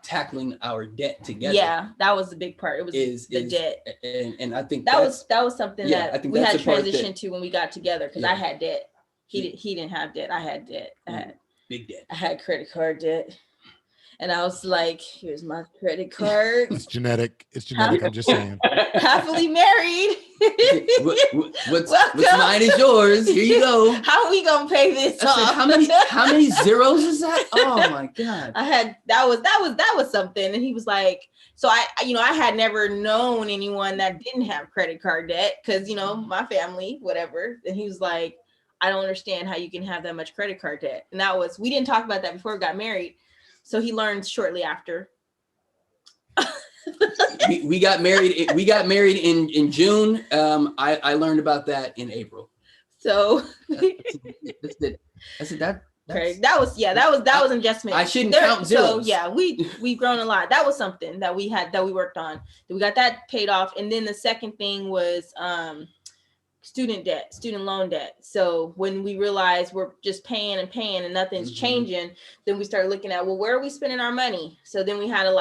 tackling our debt together. Yeah, that was the big part. It was the debt, and I think that was something that I think we had that's the part transitioned to when we got together, because I had debt. He He didn't have debt. I had debt. I had big debt. I had credit card debt, and I was like, "Here's my credit card." It's genetic. It's genetic. I'm just saying. Happily married. What's mine is yours. Here you go. How are we gonna pay this off? How many zeros is that? Oh my god! I had that was something, and he was like, so I had never known anyone that didn't have credit card debt, because my family, whatever. And he was like, I don't understand how you can have that much credit card debt. And we didn't talk about that before we got married. So he learned shortly after. we got married. We got married in June. I learned about that in April. So I said that. That was adjustment. I shouldn't count zeros. So yeah, we've grown a lot. That was something that we worked on. We got that paid off, and then the second thing was student loan debt. So when we realized we're just paying and nothing's changing, then we started looking at, well, where are we spending our money? So then we had to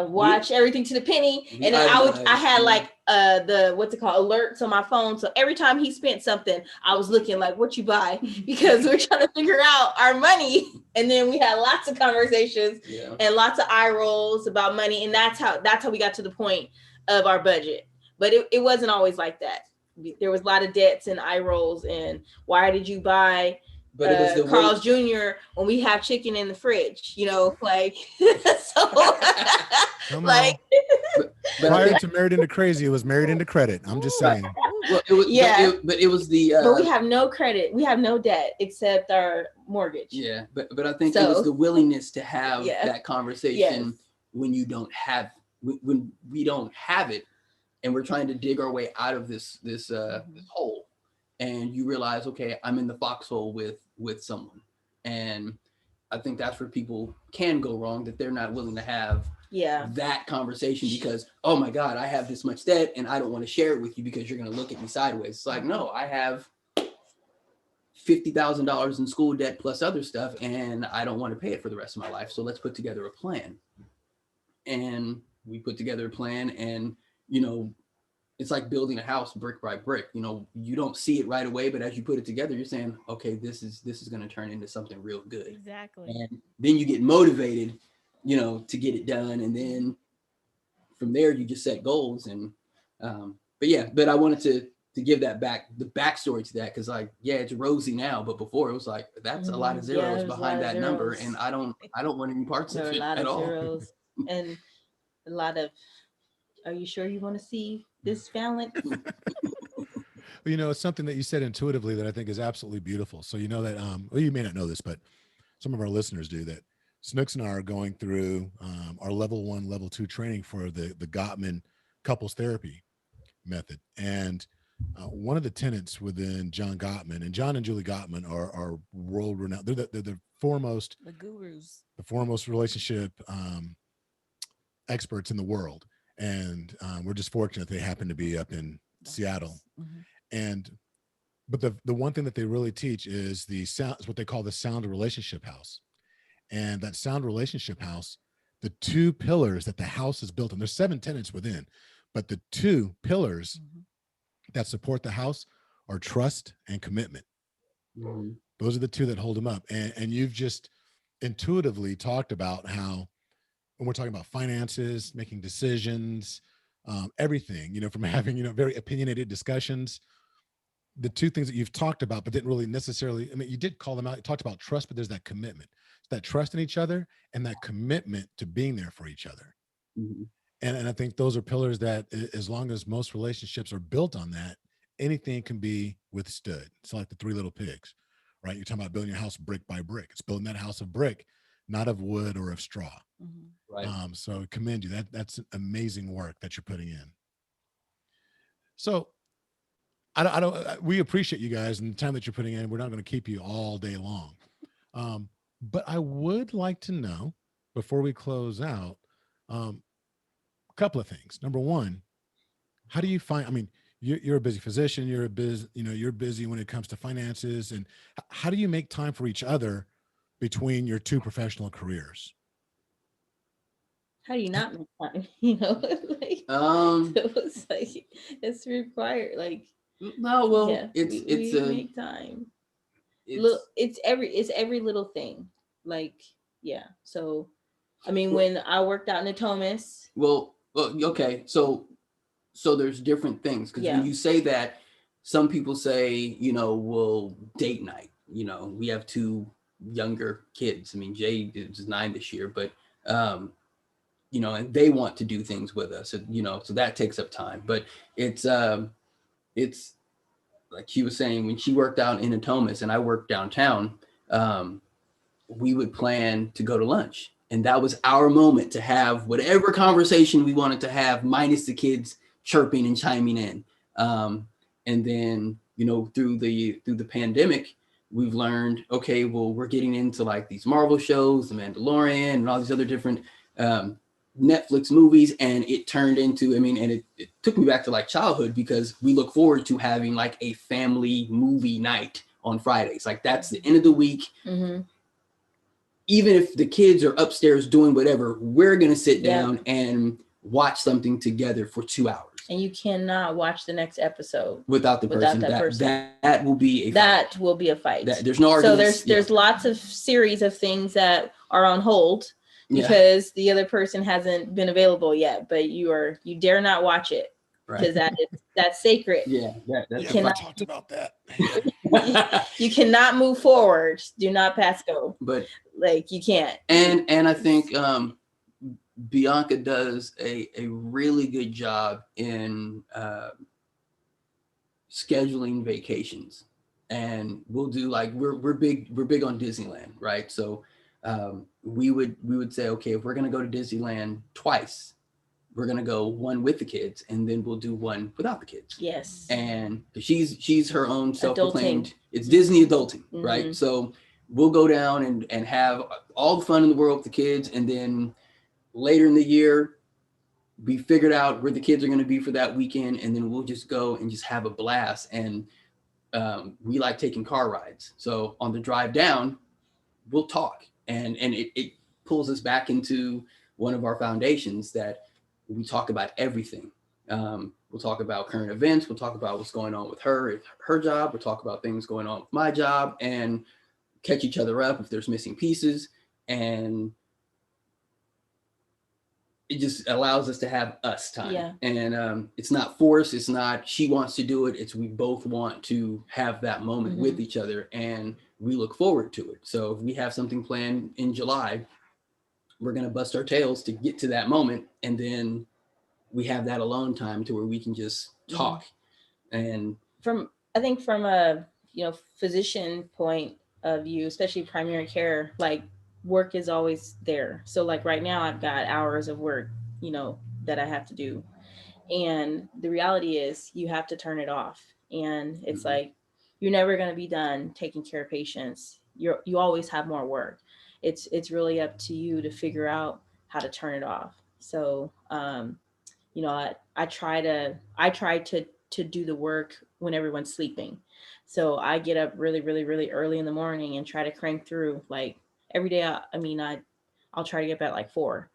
watch everything to the penny, and then I had the what's it called, alerts on my phone. So every time he spent something, I was looking like, what you buy, because we're trying to figure out our money. And then we had lots of conversations and lots of eye rolls about money, and that's how we got to the point of our budget. But it wasn't always like that. There was a lot of debts and eye rolls, and why did you buy Carl's Jr. when we have chicken in the fridge? So prior to Married into Crazy, it was Married into Credit. I'm just saying. Well, it was, but it was the. But we have no credit. We have no debt except our mortgage. Yeah, but I think it was the willingness to have that conversation when you don't have when we don't have it. And we're trying to dig our way out of this hole, and you realize, okay, I'm in the foxhole with someone, and I think that's where people can go wrong, that they're not willing to have that conversation, because, oh my God, I have this much debt and I don't want to share it with you because you're going to look at me sideways. It's like, no, I have $50,000 in school debt plus other stuff, and I don't want to pay it for the rest of my life. So let's put together a plan. And we put together a plan, and it's like building a house brick by brick. You don't see it right away, but as you put it together, you're saying, okay, this is going to turn into something real good. Exactly. And then you get motivated, to get it done. And then from there, you just set goals. And, but I wanted to give the backstory to that. Cause it's rosy now, but before it was like, that's a lot of zeros behind that number. And I don't want any parts of it at all. Zeros and a lot of, are you sure you want to see this balance? It's something that you said intuitively that I think is absolutely beautiful. So that, you may not know this, but some of our listeners do, that Snooks and I are going through our level 1, level 2 training for the Gottman couples therapy method. And one of the tenets within John Gottman, and John and Julie Gottman are world renowned. They're the foremost, the gurus, the foremost relationship experts in the world. And we're just fortunate they happen to be up in Seattle. Mm-hmm. But the one thing that they really teach is the sound, is what they call the sound relationship house. And that sound relationship house, the two pillars that the house is built on, there's 7 tenets within, but the 2 pillars that support the house are trust and commitment. Mm-hmm. Those are the 2 that hold them up. And you've just intuitively talked about how, when we're talking about finances, making decisions, everything, from having, very opinionated discussions, the 2 things that you've talked about, but didn't really necessarily, you did call them out. You talked about trust, but there's that commitment. It's that trust in each other and that commitment to being there for each other. Mm-hmm. And I think those are pillars that, as long as most relationships are built on that, anything can be withstood. It's like the 3 little pigs, right? You're talking about building your house brick by brick. It's building that house of brick, not of wood or of straw. Mm-hmm. Right. So commend you. That's amazing work that you're putting in. So I don't, we appreciate you guys and the time that you're putting in. We're not going to keep you all day long. But I would like to know before we close out, a couple of things. Number one, how do you find, I mean, you're a busy physician, you're busy when it comes to finances, and how do you make time for each other between your two professional careers? How do you not make time? You know, like it was like it's required. Like no, well, yeah, we make time. Look, it's every little thing. Like yeah. So, I mean, when I worked out in Natomas, well, okay, so there's different things because Yeah. when you say that, some people say, you know, well, date night. You know, we have two younger kids. I mean, Jay is 9 this year, but you know, and they want to do things with us, you know, so that takes up time. But it's like she was saying, when she worked out in Natomas and I worked downtown, we would plan to go to lunch. And that was our moment to have whatever conversation we wanted to have, minus the kids chirping and chiming in. And then, you know, through the pandemic, we've learned, okay, well, we're getting into like these Marvel shows, The Mandalorian, and all these other different Netflix movies. And it turned into, I mean, and it took me back to like childhood, because we look forward to having like a family movie night on Fridays. Like that's the end of the week. mm-hmm. Even if the kids are upstairs doing whatever, we're going to sit down and watch something together for 2 hours. And you cannot watch the next episode without the person. That will be a fight. There's no arguments. So there's lots of series of things that are on hold because the other person hasn't been available yet, but you dare not watch it because that's sacred. Yeah, you cannot talk about that. you cannot move forward. Do not pass go. But like you can't. And I think Bianca does a really good job in scheduling vacations, and we'll do like we're big on Disneyland, right? So we would say, okay, if we're gonna go to Disneyland twice, we're gonna go one with the kids, and then we'll do one without the kids. Yes. And she's her own self-proclaimed. It's Disney adulting, right? So we'll go down and have all the fun in the world with the kids, and then later in the year, we figured out where the kids are going to be for that weekend, and then we'll just go and just have a blast. And we like taking car rides. So on the drive down, we'll talk, and it pulls us back into one of our foundations that we talk about everything. We'll talk about current events. We'll talk about what's going on with her job. We'll talk about things going on with my job, and catch each other up if there's missing pieces. And it just allows us to have us time. Yeah. And it's not forced. It's not she wants to do it. It's we both want to have that moment with each other, and we look forward to it. So if we have something planned in July, we're going to bust our tails to get to that moment. And then we have that alone time to where we can just talk. And I think from a, physician point of view, especially primary care, like work is always there. So like right now I've got hours of work, that I have to do. And the reality is you have to turn it off. And it's like, you're never going to be done taking care of patients. You always have more work. It's really up to you to figure out how to turn it off. So, I try to do the work when everyone's sleeping. So I get up really, really, really early in the morning and try to crank through like every day. I'll try to get up at like 4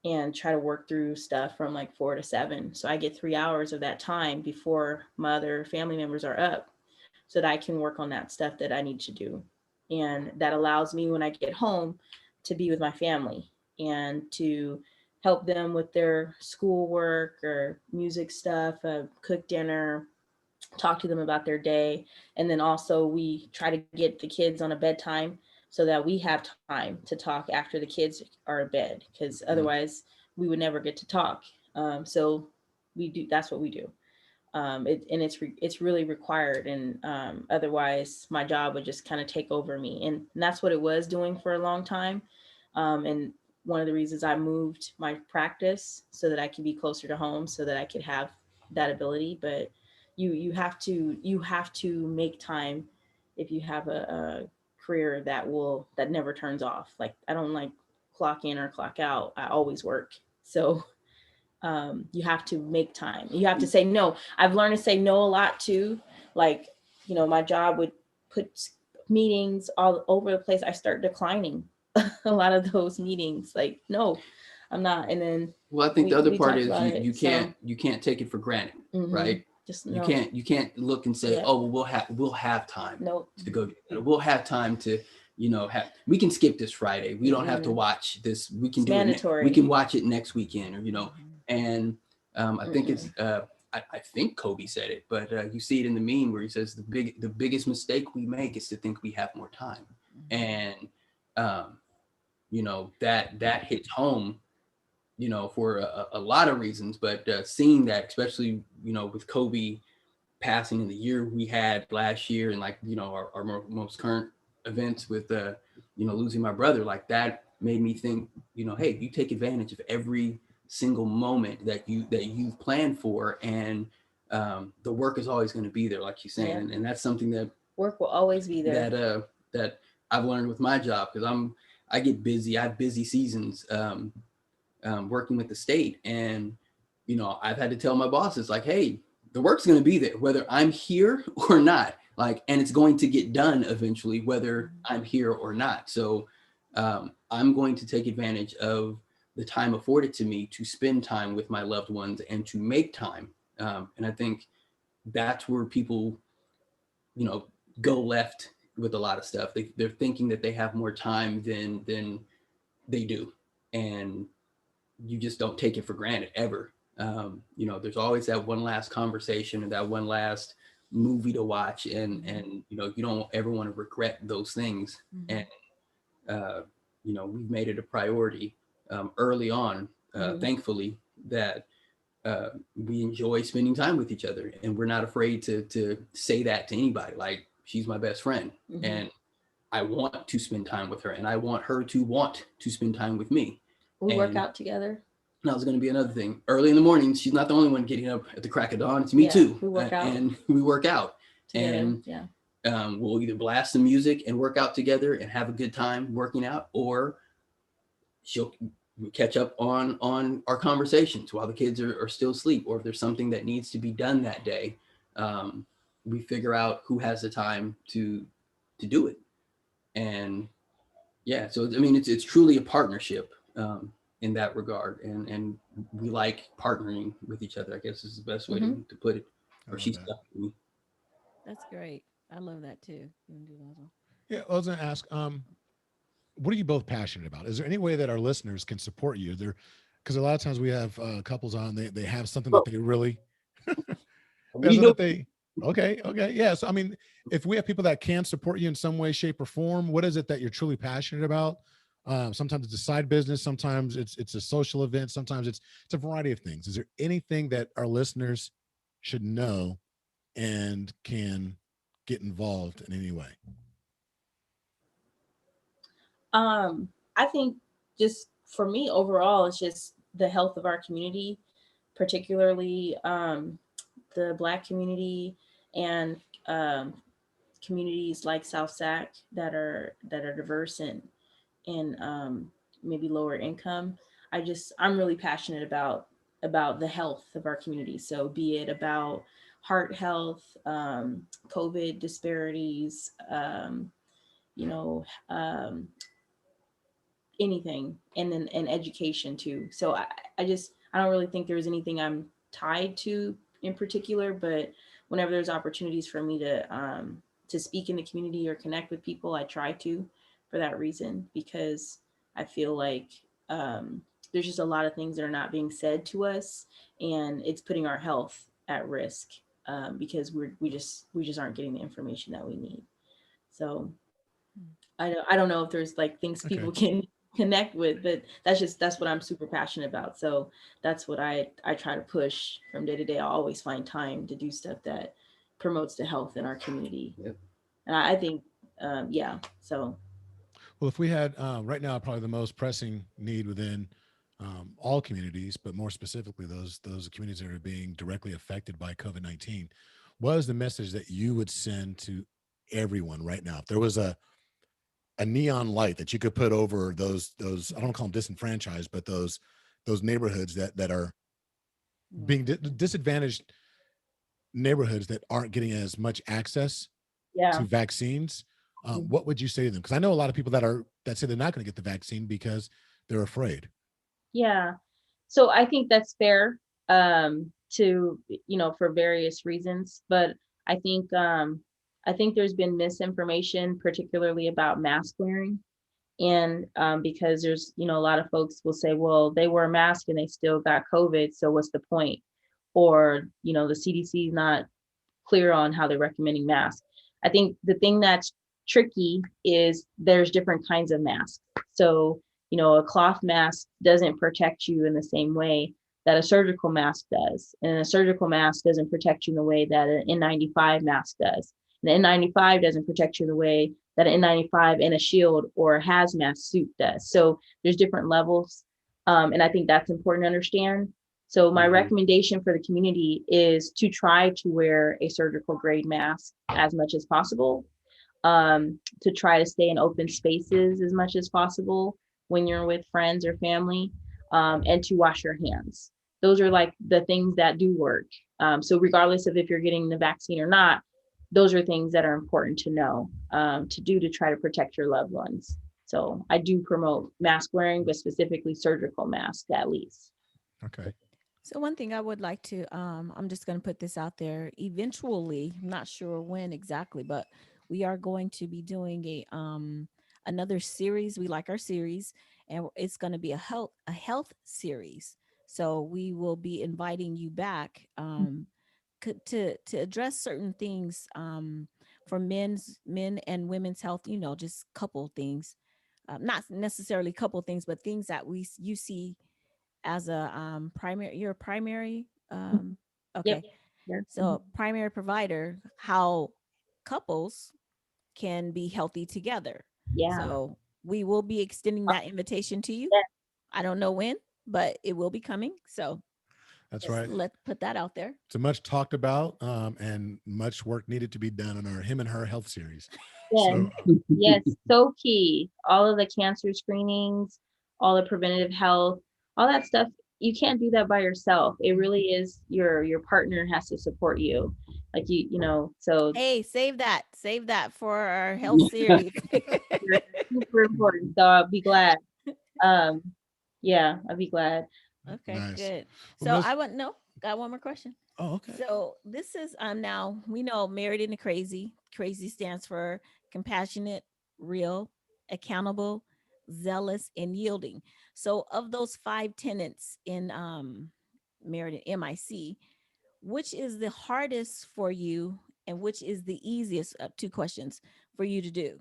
and try to work through stuff from like 4 to 7. So I get 3 hours of that time before my other family members are up so that I can work on that stuff that I need to do. And that allows me when I get home to be with my family and to help them with their schoolwork or music stuff, cook dinner, talk to them about their day. And then also we try to get the kids on a bedtime so that we have time to talk after the kids are in bed, because otherwise we would never get to talk. So that's what we do. It's really required. And otherwise my job would just kind of take over me. And that's what it was doing for a long time. And one of the reasons I moved my practice so that I could be closer to home, so that I could have that ability. But you have to make time if you have a career that never turns off. Like I don't like clock in or clock out. I always work. So you have to make time. You have to say no. I've learned to say no a lot too. Like, my job would put meetings all over the place. I start declining a lot of those meetings. Like, no, I'm not. And then Well, I think the other we part talked is about it, you so, can't take it for granted, right? just You no. can't look and say, Yeah. oh, well, we'll have time Nope. to go. We'll have time to, we can skip this Friday. We don't have to watch this. We can It's do mandatory. it. We can watch it next weekend, or and I think it's I think Kobe said it, but you see it in the meme where he says the biggest mistake we make is to think we have more time, and that hits home, for a lot of reasons, but seeing that, especially, with Kobe passing in the year we had last year, and like, our most current events with, losing my brother, like that made me think, hey, you take advantage of every single moment that you've planned for, and the work is always going to be there, like you're saying. Yeah. And that's something that Work will always be there. that I've learned with my job, because I get busy. I have busy seasons, working with the state, and I've had to tell my bosses, like, hey, the work's going to be there whether I'm here or not, like, and it's going to get done eventually whether I'm here or not. So I'm going to take advantage of the time afforded to me to spend time with my loved ones and to make time, and I think that's where people go left with a lot of stuff. They're thinking that they have more time than they do, and you just don't take it for granted ever. There's always that one last conversation or that one last movie to watch, and you don't ever want to regret those things. And we've made it a priority early on, thankfully, that we enjoy spending time with each other, and we're not afraid to say that to anybody. Like, she's my best friend, and I want to spend time with her, and I want her to want to spend time with me. We work out together. That was going to be another thing. Early in the morning, she's not the only one getting up at the crack of dawn. It's me too. We work out. And we work out. Together. And we'll either blast some music and work out together and have a good time working out, or she'll catch up on our conversations while the kids are still asleep, or if there's something that needs to be done that day, we figure out who has the time to do it. And so I mean, it's truly a partnership in that regard, and we like partnering with each other, I guess is the best way to put it. Or she's stuck with me. That's great. I love that too. Yeah, I was going to ask, what are you both passionate about? Is there any way that our listeners can support you there? Because a lot of times we have couples on, they have something that they really, okay. Yeah. So, I mean, if we have people that can support you in some way, shape, or form, what is it that you're truly passionate about? Sometimes it's a side business. Sometimes it's a social event. Sometimes it's a variety of things. Is there anything that our listeners should know and can get involved in any way? I think just for me overall, it's just the health of our community, particularly the Black community, and communities like South Sac that are diverse and maybe lower income. I'm really passionate about the health of our community. So be it about heart health, COVID disparities, anything, and then and education too. So I don't really think there's anything I'm tied to in particular, but whenever there's opportunities for me to speak in the community or connect with people, I try to, for that reason, because I feel like there's just a lot of things that are not being said to us, and it's putting our health at risk because we just aren't getting the information that we need. So I don't know if there's like things people can connect with, but that's what I'm super passionate about. So that's what I try to push from day to day. I always find time to do stuff that promotes the health in our community. Yep. And I think so Well, if we had right now, probably the most pressing need within all communities, but more specifically those communities that are being directly affected by COVID-19, what is the message that you would send to everyone right now? If there was a neon light that you could put over those I don't call them disenfranchised, but those neighborhoods that are being disadvantaged, neighborhoods that aren't getting as much access Yeah. to vaccines, what would you say to them? Because I know a lot of people that say they're not going to get the vaccine because they're afraid. Yeah. So I think that's fair, to, for various reasons, but I think there's been misinformation, particularly about mask wearing. And because there's, a lot of folks will say, well, they wear a mask and they still got COVID, so what's the point? Or, the CDC is not clear on how they're recommending masks. I think the thing that's tricky is there's different kinds of masks. So, a cloth mask doesn't protect you in the same way that a surgical mask does. And a surgical mask doesn't protect you in the way that an N95 mask does. And the N95 doesn't protect you in the way that an N95 and a shield or a hazmat suit does. So there's different levels. And I think that's important to understand. So my recommendation for the community is to try to wear a surgical grade mask as much as possible, to try to stay in open spaces as much as possible when you're with friends or family, and to wash your hands. Those are like the things that do work. So regardless of if you're getting the vaccine or not, those are things that are important to know, to do to try to protect your loved ones. So I do promote mask wearing, but specifically surgical masks at least. Okay. So one thing I would like to, I'm just going to put this out there. Eventually, I'm not sure when exactly, but we are going to be doing another series. We like our series, and it's going to be a health series. So we will be inviting you back to address certain things for men and women's health. Just couple things, not necessarily couple things, but things that you see as a primary. You're a primary. Okay. Yep. Yeah. So primary provider, how couples can be healthy together. Yeah. So we will be extending that invitation to you. Yeah. I don't know when, but it will be coming. So That's right. let's put that out there. So much talked about, and much work needed to be done on our Him and Her health series. Yes. So, Yes, so key. All of the cancer screenings, all the preventative health, all that stuff. You can't do that by yourself. It really is your partner has to support you. Like so Hey, save that for our health series. you're super important. So I'll be glad. Yeah, I'll be glad. Okay, nice. good. Well, So got one more question. Oh, okay. So this is now we know Married into Crazy. Crazy stands for compassionate, real, accountable, zealous, and yielding. So of those 5 tenets in Married in MIC, which is the hardest for you and which is the easiest? 2 questions for you to do.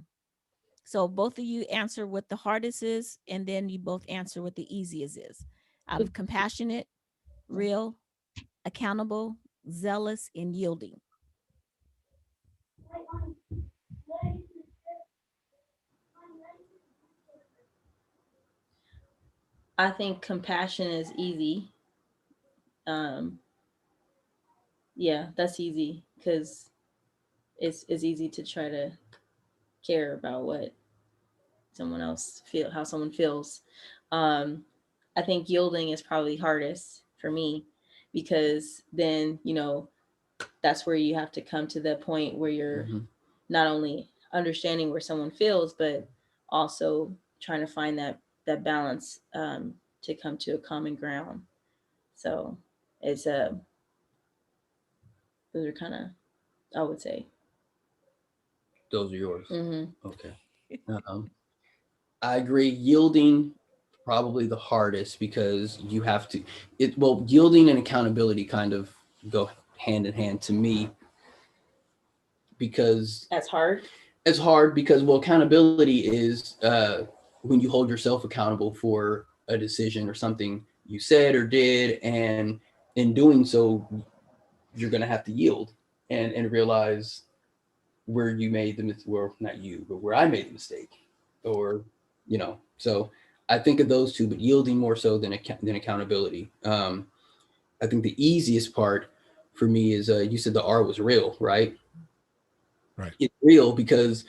So both of you answer what the hardest is, and then you both answer what the easiest is. Out of compassionate, real, accountable, zealous, and yielding. I think compassion is easy. Yeah, that's easy because it's easy to try to care about what how someone feels. I think yielding is probably hardest for me because then, that's where you have to come to the point where you're not only understanding where someone feels, but also trying to find that balance, to come to a common ground. So it's those are kind of, I would say. Those are yours. Mm-hmm. Okay. I agree. Yielding probably the hardest because you have to. Yielding and accountability kind of go hand in hand to me because That's hard. it's hard because accountability is when you hold yourself accountable for a decision or something you said or did, and in doing so, you're going to have to yield and realize where you made the mistake. Well, not you, but where I made the mistake, or So I think of those two, but yielding more so than accountability. I think the easiest part for me is you said the R was real, right? Right. It's real because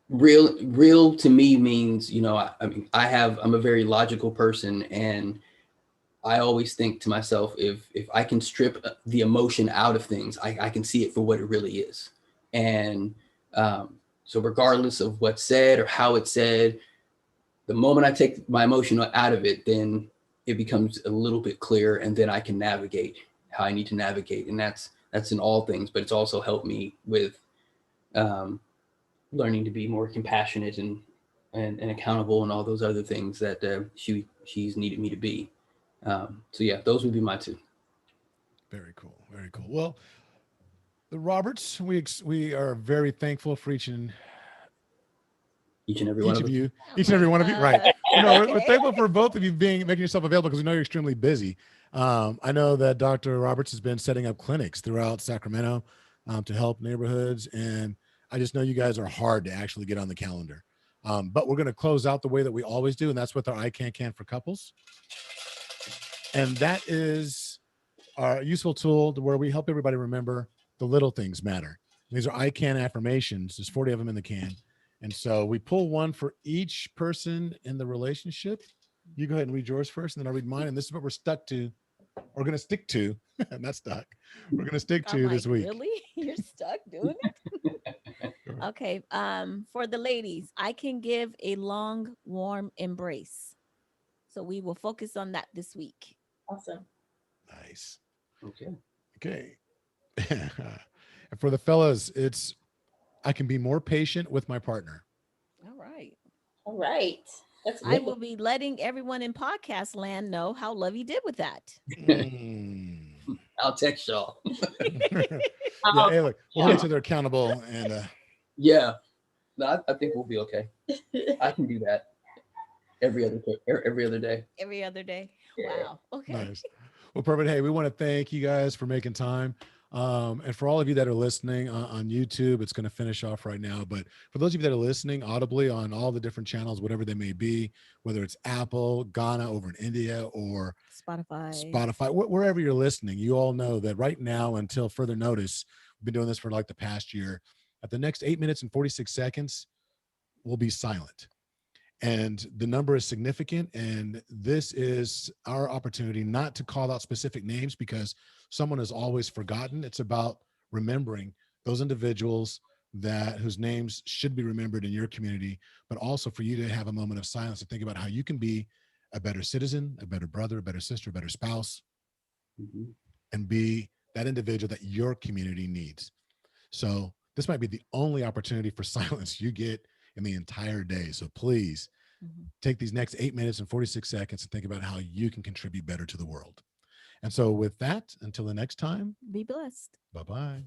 real to me means, I mean, I'm a very logical person, and I always think to myself, if I can strip the emotion out of things, I can see it for what it really is. And so regardless of what's said or how it's said, the moment I take my emotion out of it, then it becomes a little bit clearer, and then I can navigate how I need to navigate. And that's in all things, but it's also helped me with learning to be more compassionate and accountable, and all those other things that she's needed me to be. So yeah, those would be my two. Very cool. Very cool. Well, the Roberts, we are very thankful for each and Every one of us. you, each and every one of you. Right. We're thankful for both of you making yourself available, because we know you're extremely busy. I know that Dr. Roberts has been setting up clinics throughout Sacramento to help neighborhoods. And I just know you guys are hard to actually get on the calendar. But we're going to close out the way that we always do. And that's with our I Can for couples. And that is our useful tool where we help everybody remember the little things matter. These are I Can affirmations. There's 40 of them in the can. And so we pull one for each person in the relationship. You go ahead and read yours first, and then I'll read mine. And this is what we're stuck to. We're going to stick to. Not stuck. We're going to stick to this week. Really? You're stuck doing it? Okay. For the ladies, I can give a long, warm embrace. So we will focus on that this week. Awesome. Nice. Okay. And for the fellas, it's I can be more patient with my partner. All right. I will be letting everyone in podcast land know how Lovey did with that. I'll text y'all. Yeah, hey, look, we'll make sure they're accountable. And yeah, no, I think we'll be okay. I can do that every other day. Every other day. Yeah. Wow. Okay. nice. Well, perfect. Hey, we want to thank you guys for making time. And for all of you that are listening on YouTube, it's going to finish off right now. But for those of you that are listening audibly on all the different channels, whatever they may be, whether it's Apple, Ghana over in India, or Spotify, wherever you're listening, you all know that right now, until further notice, we've been doing this for like the past year. At the next 8 minutes and 46 seconds, we'll be silent. And the number is significant. And this is our opportunity not to call out specific names, because someone is always forgotten. It's about remembering those individuals whose names should be remembered in your community, but also for you to have a moment of silence to think about how you can be a better citizen, a better brother, a better sister, a better spouse, and be that individual that your community needs. So this might be the only opportunity for silence you get in the entire day. So please take these next 8 minutes and 46 seconds and think about how you can contribute better to the world. And so with that, until the next time, be blessed. Bye-bye.